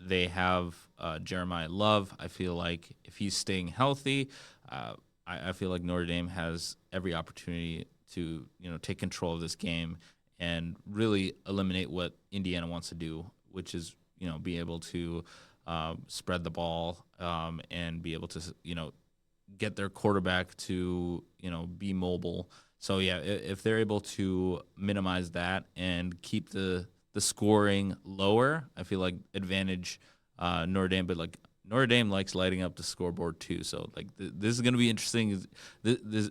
they have Jeremiah Love, I feel like if he's staying healthy, I feel like Notre Dame has every opportunity to take control of this game and really eliminate what Indiana wants to do, which is be able to spread the ball and be able to get their quarterback to be mobile. So yeah, if they're able to minimize that and keep the scoring lower, I feel like advantage Notre Dame. But like Notre Dame likes lighting up the scoreboard too. So like this is going to be interesting. This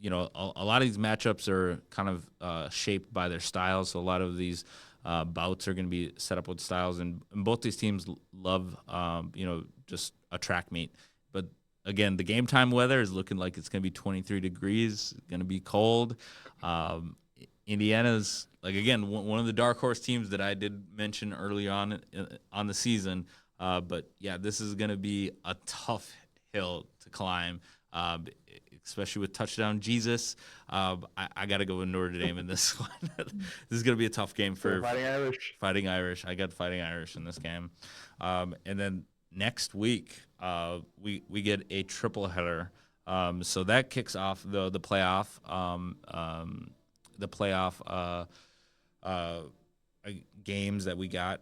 a lot of these matchups are kind of shaped by their styles. So a lot of these bouts are going to be set up with styles, and both these teams love just a track meet. But again, the game time weather is looking like it's going to be 23 degrees, going to be cold. Indiana's, like, again, one of the dark horse teams that I did mention early on the season. But, yeah, this is going to be a tough hill to climb, especially with touchdown Jesus. I got to go with Notre Dame in this one. This is going to be a tough game for Fighting Irish. Fighting Irish. I got Fighting Irish in this game. And then next week, we get a triple header. So that kicks off the playoff. Games that we got.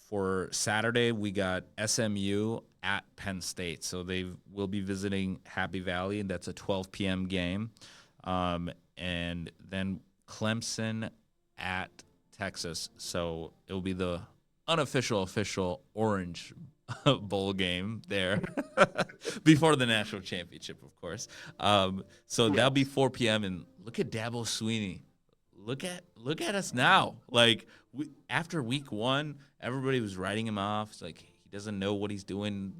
For Saturday, we got SMU at Penn State. So they will be visiting Happy Valley, and that's a 12 p.m. game. And then Clemson at Texas. So it will be the official Orange Bowl game there before the national championship, of course. So that'll be 4 p.m. And look at Dabo Swinney. Look at us now. Like after week one, everybody was writing him off. It's like he doesn't know what he's doing.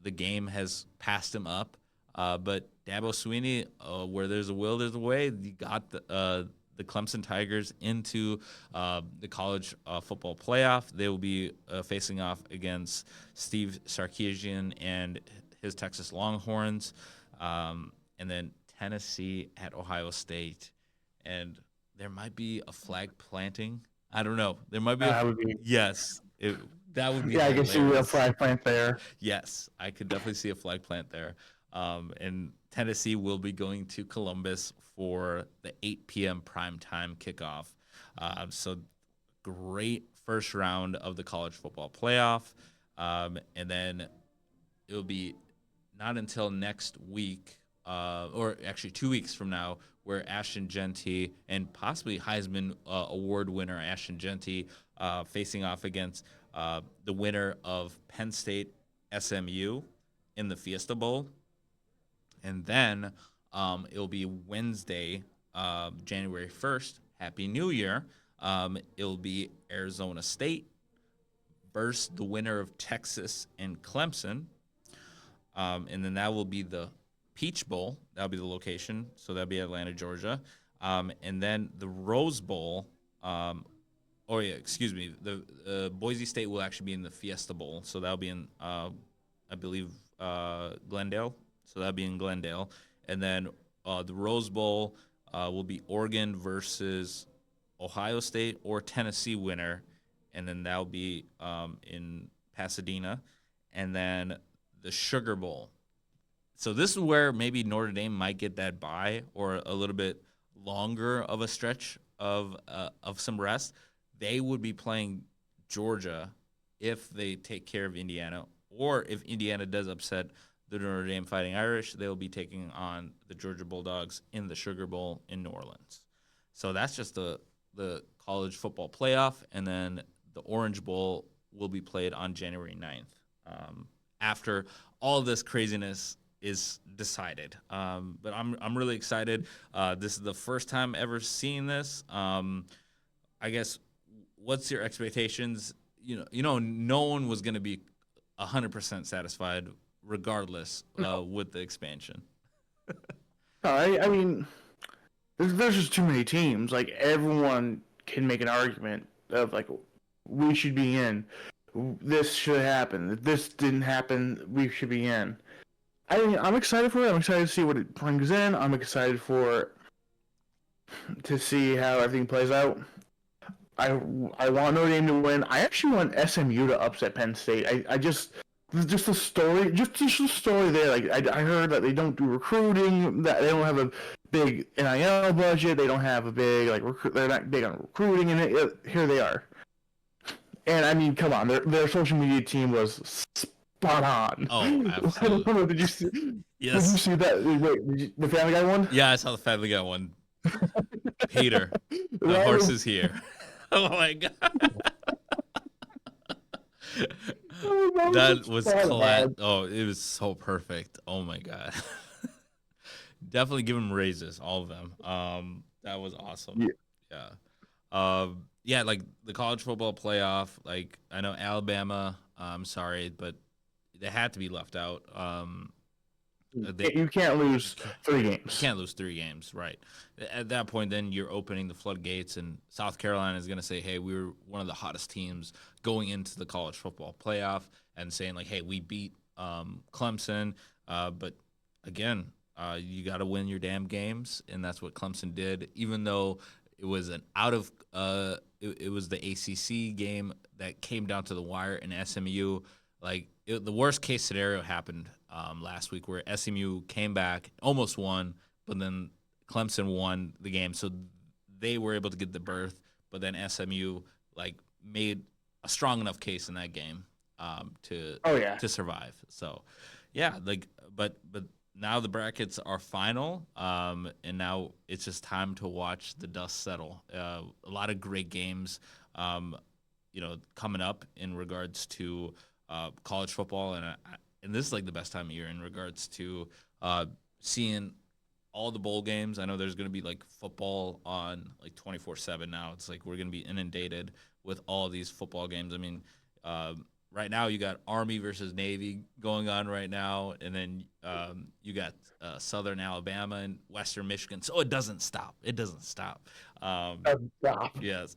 The game has passed him up. But Dabo Swinney, where there's a will, there's a way. He got the Clemson Tigers into the college football playoff. They will be facing off against Steve Sarkisian and his Texas Longhorns, and then Tennessee at Ohio State. And there might be a flag planting. I don't know. There might be. Yes, that would be. Yeah, hilarious. I can see a flag plant there. Yes, I could definitely see a flag plant there. And Tennessee will be going to Columbus for the 8 p.m. primetime kickoff. So great first round of the college football playoff. And then it will be not until next week, or actually 2 weeks from now, where Ashton Jeanty and possibly Heisman Award winner Ashton Jeanty facing off against the winner of Penn State SMU in the Fiesta Bowl. And then it'll be Wednesday, January 1st. Happy New Year. It'll be Arizona State versus the winner of Texas and Clemson. And then that will be the Peach Bowl. That'll be the location. So that'll be Atlanta, Georgia. And then the Rose Bowl. The Boise State will actually be in the Fiesta Bowl. So that'll be in, I believe, Glendale. So that'll be in Glendale. And then the Rose Bowl will be Oregon versus Ohio State or Tennessee winner. And then that'll be in Pasadena. And then the Sugar Bowl. So this is where maybe Notre Dame might get that bye or a little bit longer of a stretch of some rest. They would be playing Georgia if they take care of Indiana, or if Indiana does upset the Notre Dame Fighting Irish, they'll be taking on the Georgia Bulldogs in the Sugar Bowl in New Orleans. So that's just the college football playoff, and then the Orange Bowl will be played on January 9th after all this craziness is decided. But I'm really excited. This is the first time ever seeing this. I guess, what's your expectations? no one was going to be 100% satisfied regardless with the expansion. I mean, there's just too many teams. Like everyone can make an argument of like we should be in. This should happen. If this didn't happen, we should be in. I'm excited for it. I'm excited to see what it brings in. I'm excited to see how everything plays out. I want Notre Dame to win. I actually want SMU to upset Penn State. I just the story, just the story there. Like I heard that they don't do recruiting, that they don't have a big NIL budget, they don't have a big they're not big on recruiting, and here they are. And I mean, come on, their social media team was spot on. Oh, absolutely. Did you see? Yes. Did you see that? Wait, the Family Guy one? Yeah, I saw the Family Guy one. Peter, the horse is here. Oh my god. That was oh, it was so perfect. Oh my god. Definitely give them raises, all of them. That was awesome. Yeah. Like the college football playoff, like I know Alabama, I'm sorry, but they had to be left out. You can't lose 3 games. You can't lose 3 games, right? At that point, then you're opening the floodgates, and South Carolina is going to say, hey, we were one of the hottest teams going into the college football playoff, and saying, like, hey, we beat Clemson. But, again, you got to win your damn games, and that's what Clemson did, even though it was an it was the ACC game that came down to the wire in SMU. Like, the worst-case scenario happened last week where SMU came back, almost won, but then Clemson won the game. So they were able to get the berth, but then SMU, like, made a strong enough case in that game to survive. So, yeah, like, but now the brackets are final, and now it's just time to watch the dust settle. A lot of great games, coming up in regards to college football, and this is like the best time of year in regards to seeing all the bowl games. I know there's going to be like football on like 24/7 now. It's like we're going to be inundated with all these football games. I mean, right now you got Army versus Navy going on right now, and then you got Southern Alabama and Western Michigan. So it doesn't stop. It doesn't stop. Yes.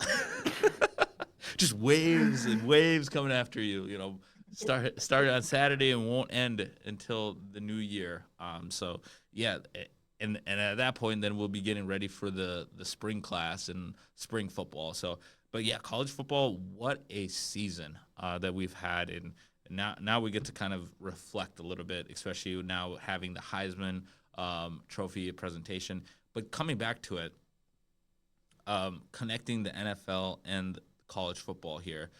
Just waves and waves coming after you, started on Saturday and won't end until the new year. So yeah, and at that point, then we'll be getting ready for the spring class and spring football. So, but yeah, college football, what a season that we've had, and now we get to kind of reflect a little bit, especially now having the Heisman trophy presentation. But coming back to it, connecting the NFL and college football here.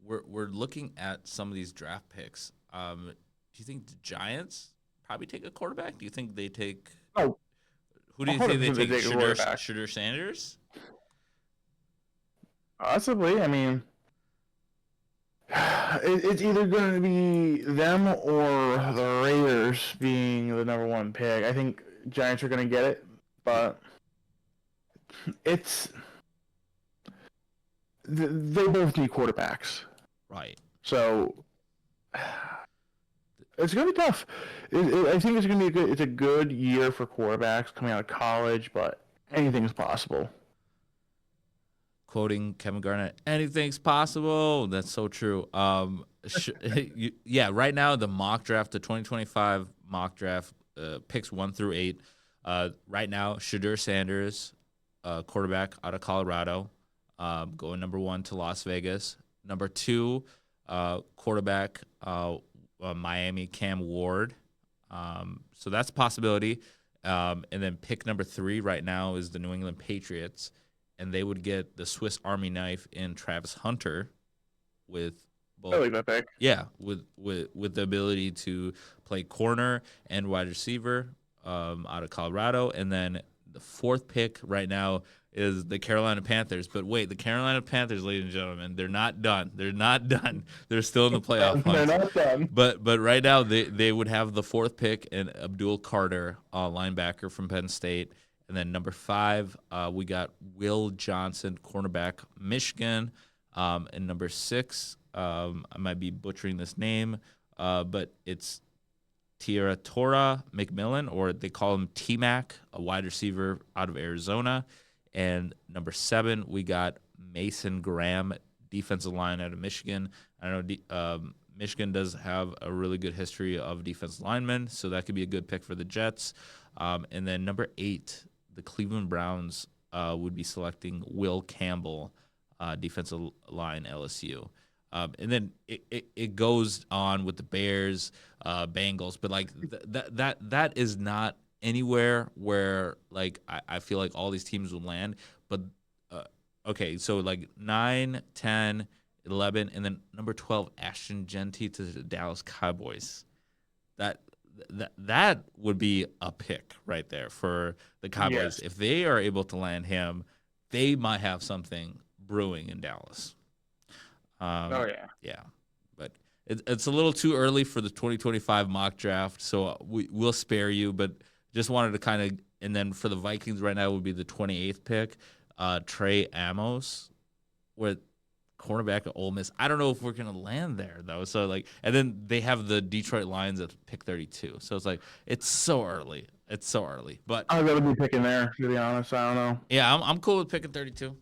We're looking at some of these draft picks. Do you think the Giants probably take a quarterback? Do you think they take? Oh, who do you think they take? Shadur Sanders? Possibly. I mean, it's either going to be them or the Raiders being the number 1 pick. I think Giants are going to get it, but they both need quarterbacks. Right. So it's going to be tough. I think it's going to be it's a good year for quarterbacks coming out of college, but anything's possible. Quoting Kevin Garnett, anything's possible. That's so true. Yeah, right now the mock draft, the 2025 mock draft, picks 1 through 8. Right now, Shadur Sanders, quarterback out of Colorado, going number 1 to Las Vegas. Number 2, quarterback, Miami, Cam Ward. So that's a possibility. And then pick number 3 right now is the New England Patriots, and they would get the Swiss Army knife in Travis Hunter with both. I like that pick. Yeah, with the ability to play corner and wide receiver out of Colorado. And then the 4th pick right now is the Carolina Panthers. But wait, the Carolina Panthers, ladies and gentlemen, they're not done. They're not done. They're still in the playoff hunt. They're not done. But right now they would have the 4th pick and Abdul Carter, linebacker from Penn State. And then number 5, we got Will Johnson, cornerback, Michigan. And number 6, I might be butchering this name, but it's Tierra Tora McMillan, or they call him T-Mac, a wide receiver out of Arizona. And number 7, we got Mason Graham, defensive line out of Michigan. I know Michigan does have a really good history of defensive linemen, so that could be a good pick for the Jets. And then number 8, the Cleveland Browns would be selecting Will Campbell, defensive line, LSU. And then it goes on with the Bears, Bengals, but like that is not anywhere where like I feel like all these teams will land. But okay, so like 9, 10, 11, and then number 12, Ashton Genty to the Dallas Cowboys. That would be a pick right there for the Cowboys. Yes. If they are able to land him, they might have something brewing in Dallas. Oh yeah. Yeah, but it's a little too early for the 2025 mock draft, so we'll spare you. But just wanted to kind of, and then for the Vikings right now would be the 28th pick, Trey Amos, with cornerback at Ole Miss. I don't know if we're gonna land there though. So like, and then they have the Detroit Lions at pick 32. So it's like it's so early. It's so early, but I'd rather be picking there, to be honest. I don't know. yeah, I'm cool with picking 32.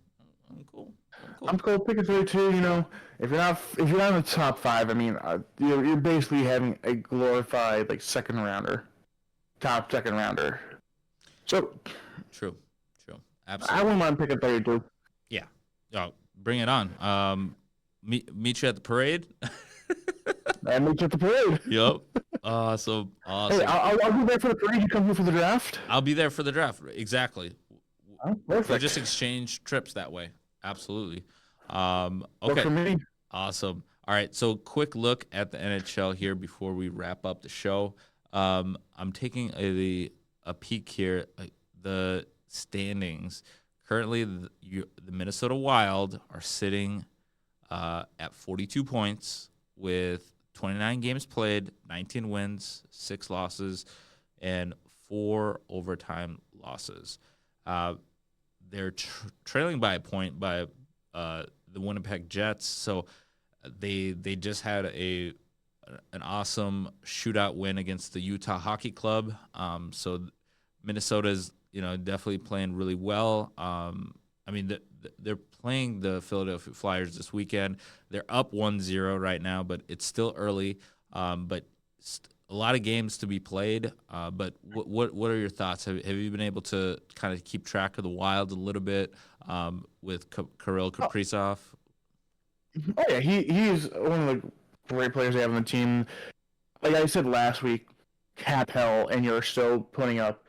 I'm cool. I'm cool picking 32. You know, if you're not in the top 5, I mean, you're basically having a glorified like top second rounder. So True. I Absolutely. wouldn't mind picking 32. Yeah. Oh, bring it on. Meet you at the parade. And meet you at the parade. Yep. Awesome. Hey, I'll be there for the parade. You come here for the draft. I'll be there for the draft. Exactly. Oh, We'll perfect. just exchange trips that way. Absolutely. Work Okay. for me. Awesome. All right. So quick look at the NHL here before we wrap up the show. I'm taking a peek here. The standings. Currently, the Minnesota Wild are sitting at 42 points with 29 games played, 19 wins, 6 losses, and 4 overtime losses. They're trailing by a point by the Winnipeg Jets. So they just had an awesome shootout win against the Utah Hockey Club. So Minnesota's definitely playing really well. I mean they're playing the Philadelphia Flyers this weekend. They're up 1-0 right now, but it's still early. But a lot of games to be played. But what are your thoughts? Have you been able to kind of keep track of the Wild a little bit with Kirill Kaprizov? Oh yeah, he's one of the great players they have on the team. Like I said last week, cap hell, and you're still putting up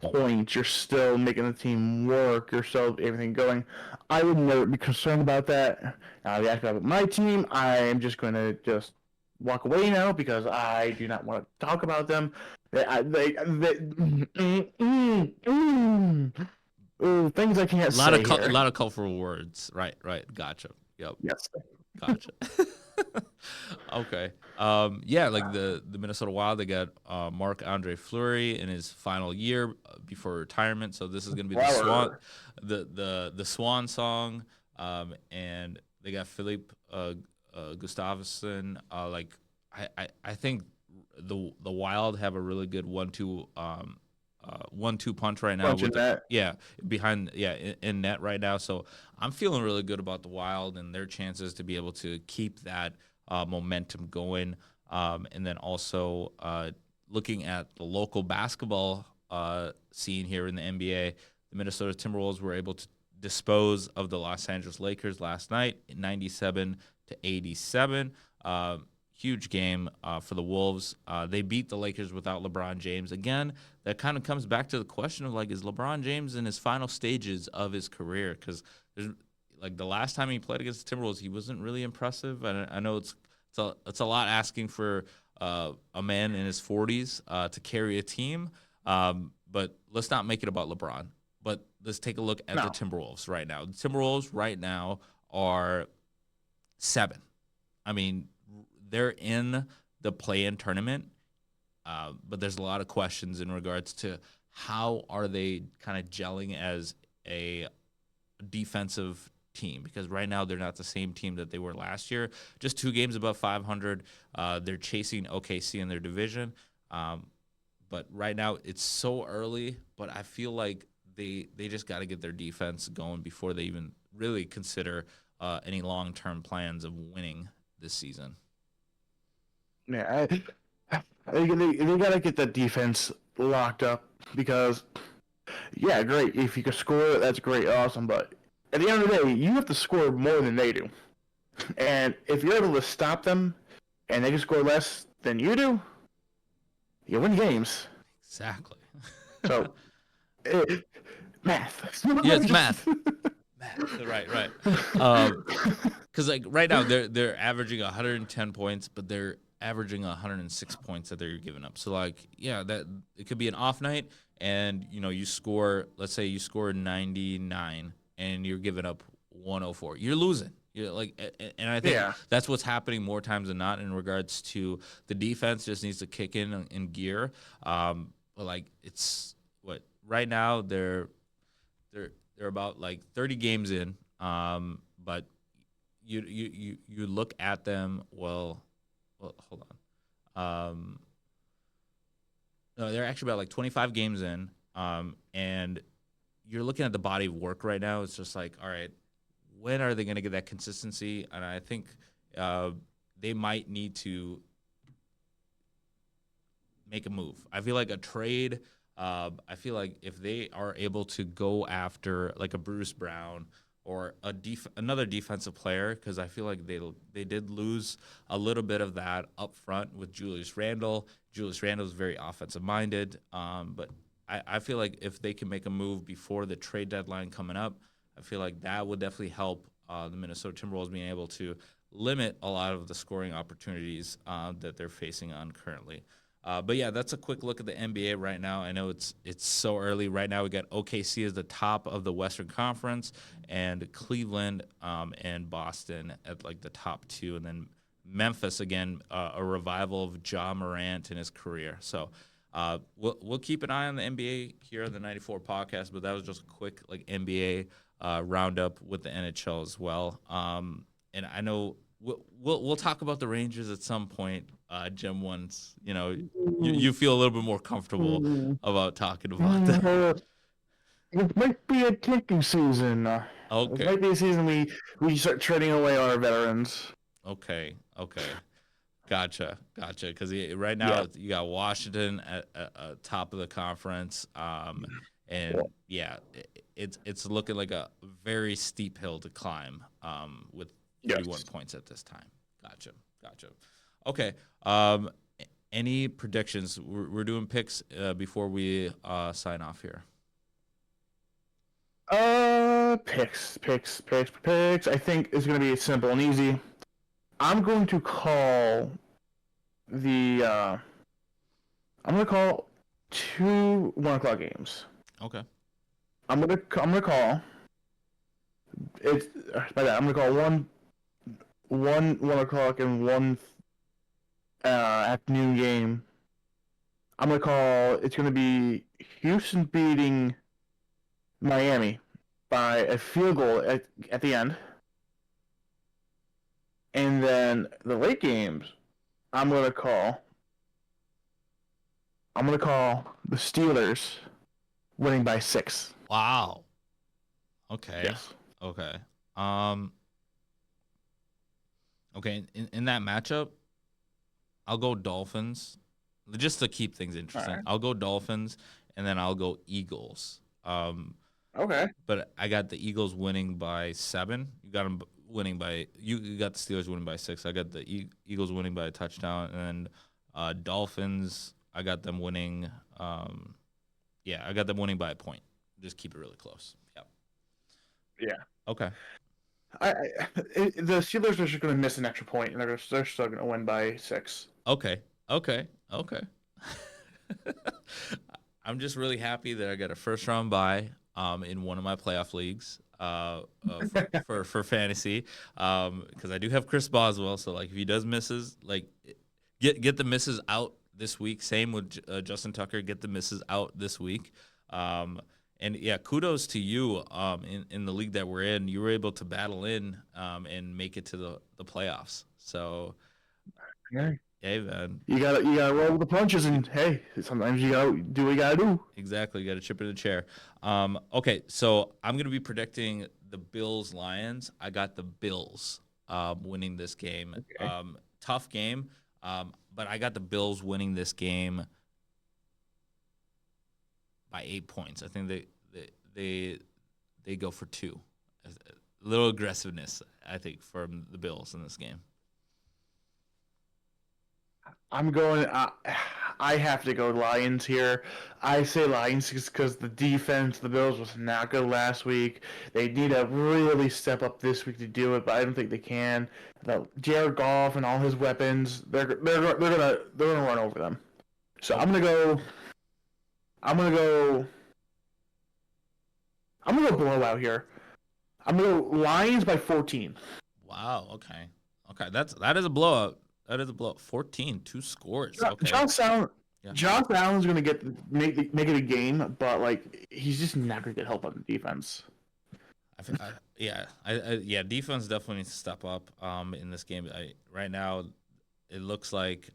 points. You're still making the team work. You're still everything going. I would never be concerned about that. Now, if you ask about my team, I am just going to just walk away now because I do not want to talk about them. Ooh, things I can't say here. A lot of colorful words. Right. Gotcha. Yep. Yes. Gotcha. Okay. Yeah, like the Minnesota Wild, they got Marc-Andre Fleury in his final year before retirement. So this is going to be the swan song. And they got Philippe Gustafsson. I think the Wild have a really good 1-2 punch right now in net right now. So I'm feeling really good about the Wild and their chances to be able to keep that momentum going. And then also looking at the local basketball scene here in the NBA, the Minnesota Timberwolves were able to dispose of the Los Angeles Lakers last night, 97-87. Huge game for the Wolves. They beat the Lakers without LeBron James. Again, that kind of comes back to the question of, like, is LeBron James in his final stages of his career? Because like the last time he played against the Timberwolves, he wasn't really impressive. And I know it's a lot asking for a man in his 40s to carry a team. But let's not make it about LeBron. But let's take a look at the Timberwolves right now. The Timberwolves right now are 7. I mean, they're in the play-in tournament, but there's a lot of questions in regards to how are they kind of gelling as a defensive team, because right now they're not the same team that they were last year. Just 2 games above 500. They're chasing OKC in their division. But right now it's so early, but I feel like they just got to get their defense going before they even really consider any long-term plans of winning this season. Yeah, they got to get that defense locked up because, yeah, great. If you can score, that's great, awesome. But at the end of the day, you have to score more than they do. And if you're able to stop them and they can score less than you do, you win games. Exactly. So, math. Yeah, it's math. Math. Right. Because like right now they're averaging 110 points, but they're averaging 106 points that they're giving up. So like, yeah, that it could be an off night, and you score. Let's say you score 99, and you're giving up 104. You're losing. You're like, and I think that's what's happening more times than not in regards to the defense. Just needs to kick in gear. But like it's what right now they're about like 30 games in. But you look at them. Well, hold on. No, they're actually about like 25 games in. And you're looking at the body of work right now. It's just like, all right, when are they going to get that consistency? And I think they might need to make a move. I feel like a trade. I feel like if they are able to go after like a Bruce Brown or another defensive player, because I feel like they did lose a little bit of that up front with Julius Randle. Julius Randle is very offensive minded, but I feel like if they can make a move before the trade deadline coming up, I feel like that would definitely help the Minnesota Timberwolves being able to limit a lot of the scoring opportunities that they're facing on currently. But yeah, that's a quick look at the NBA right now. I know it's so early. Right now we got OKC as the top of the Western Conference, and Cleveland and Boston at like the top 2, and then Memphis again, a revival of Ja Morant in his career. So we'll keep an eye on the NBA here on the 94 podcast. But that was just a quick like NBA roundup with the NHL as well. And I know we'll talk about the Rangers at some point, Jim. Once you feel a little bit more comfortable about talking about that. It might be a tanking season. Okay. It might be a season we start trading away our veterans. Okay. Gotcha. Because right now you got Washington at top of the conference, and it's looking like a very steep hill to climb, with 31 points at this time. Gotcha. Okay. Any predictions? We're doing picks before we sign off here. Picks. I think it's going to be simple and easy. I'm going to call two 1 o'clock games. Okay. I'm gonna call it's by that. I'm gonna call one o'clock and one afternoon game. I'm gonna call it's gonna be Houston beating Miami by a field goal at the end. And then the late games, I'm gonna call the Steelers winning by 6. Wow. Okay. Yes. Okay. Okay. In that matchup, I'll go Dolphins, just to keep things interesting. Right. I'll go Dolphins, and then I'll go Eagles. Okay. But I got the Eagles winning by 7. You got them winning by you got the Steelers winning by 6. I got the Eagles winning by a touchdown, and Dolphins, I got them winning. I got them winning by a point. Just keep it really close. Yep. Yeah. Okay. The Steelers are just going to miss an extra point, and they're still going to win by 6. Okay. I'm just really happy that I got a first round bye in one of my playoff leagues for fantasy, because I do have Chris Boswell. So like if he does misses, like get the misses out this week. Same with Justin Tucker. Get the misses out this week. And yeah, kudos to you in the league that we're in. You were able to battle in and make it to the playoffs. So, Yeah. hey, man. You gotta roll with the punches, and hey, sometimes you gotta do what you gotta do. Exactly. You got to chip in the chair. Okay, so I'm going to be predicting the Bills Lions. I got the Bills winning this game. Okay. Tough game, but I got the Bills winning this game by 8 points. I think they go for 2. A little aggressiveness, I think, from the Bills in this game. I'm going. I have to go Lions here. I say Lions just because the defense, the Bills was not good last week. They need to really step up this week to do it, but I don't think they can. Jared Goff and all his weapons, they're gonna run over them. So I'm gonna go. I'm gonna go. I'm gonna go blowout here. I'm gonna go Lions by 14. Wow. Okay. Okay. That is a blowout. That is a blowout. 14, 2 scores. Okay. Yeah. Josh Allen's gonna make it a game, but like he's just not gonna get help on the defense. Yeah. Defense definitely needs to step up in this game. Right now, it looks like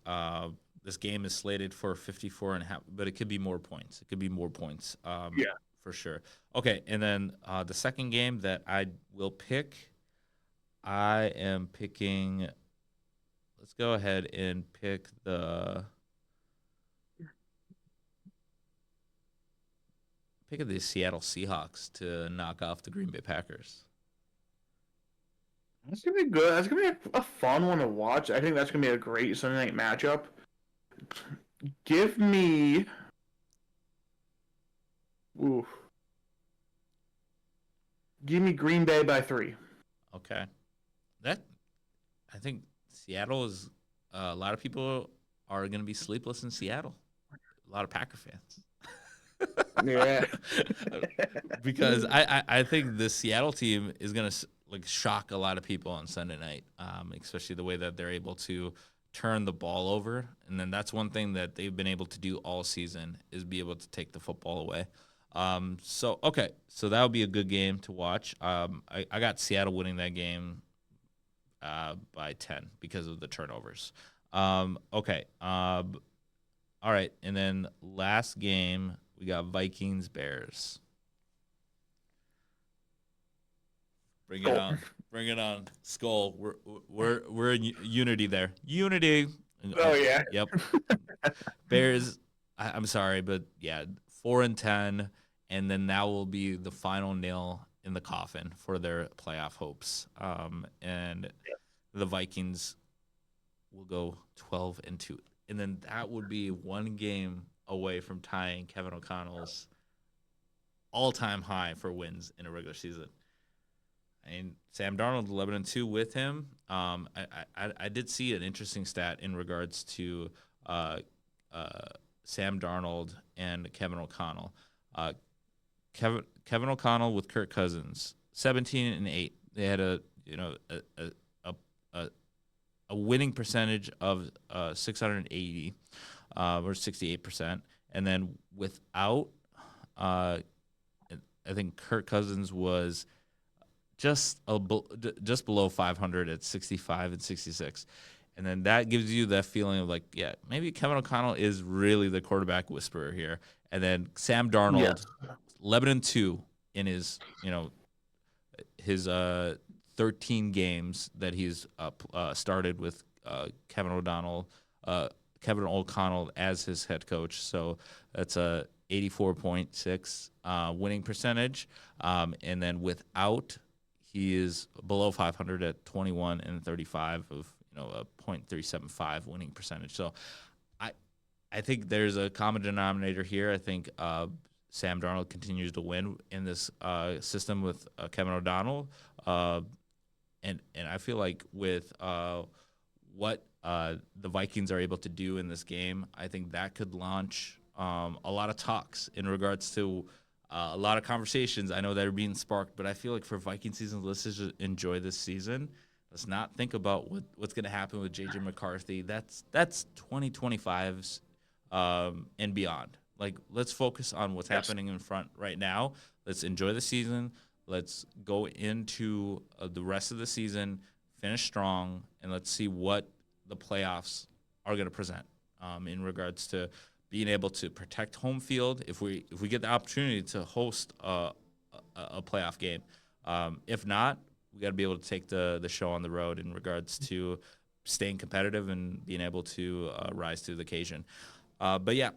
this game is slated for 54.5, but it could be more points. It could be more points. Yeah. For sure. Okay, and then the second game that I will pick, I am picking. Let's go ahead and pick the Seattle Seahawks to knock off the Green Bay Packers. That's gonna be good. That's gonna be a fun one to watch. I think that's gonna be a great Sunday night matchup. Give me. Ooh. Give me Green Bay by 3. Okay, I think Seattle is. A lot of people are going to be sleepless in Seattle. A lot of Packer fans. Yeah. Because I think the Seattle team is going to shock a lot of people on Sunday night, especially the way that they're able to turn the ball over. And then that's one thing that they've been able to do all season is be able to take the football away. So that would be a good game to watch. I got Seattle winning that game by 10 because of the turnovers. Okay. All right, and then last game we got Vikings Bears. Bring it on, bring it on, Skull. We're in unity there. Unity. Oh yeah. Yep. Bears. I'm sorry, but yeah, 4-10, and then that will be the final nail in the coffin for their playoff hopes. And the Vikings will go 12-2. And then that would be one game away from tying Kevin O'Connell's all-time high for wins in a regular season. I mean, Sam Darnold 11-2 with him. I did see an interesting stat in regards to Sam Darnold and Kevin O'Connell. Kevin O'Connell with Kirk Cousins 17-8. They had a winning percentage of 680 or 68%, and then without, I think Kirk Cousins was just below 500 at 65 and 66, and then that gives you that feeling of maybe Kevin O'Connell is really the quarterback whisperer here, and then Sam Darnold, 11-2 in his 13 games that he's started with Kevin O'Connell as his head coach. So that's a 84.6 winning percentage. And then without, he is below 500 at 21-35 of a .375 winning percentage. So I think there's a common denominator here. I think Sam Darnold continues to win in this system with Kevin O'Donnell. And I feel like with what the Vikings are able to do in this game, I think that could launch a lot of talks in regards to a lot of conversations. I know that are being sparked, but I feel like for Viking season, let's just enjoy this season. Let's not think about what's going to happen with J.J. McCarthy. That's 2025's and beyond. Like, let's focus on what's Yes. happening in front right now. Let's enjoy the season. Let's go into the rest of the season, finish strong, and let's see what the playoffs are going to present in regards to being able to protect home field if we get the opportunity to host a playoff game. If not, we got to be able to take the show on the road in regards to staying competitive and being able to rise to the occasion. But yeah,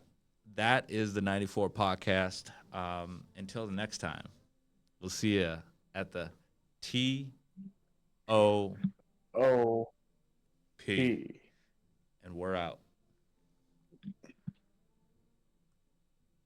that is the 94 podcast. Until the next time, we'll see you at the TOP, Oh, and we're out.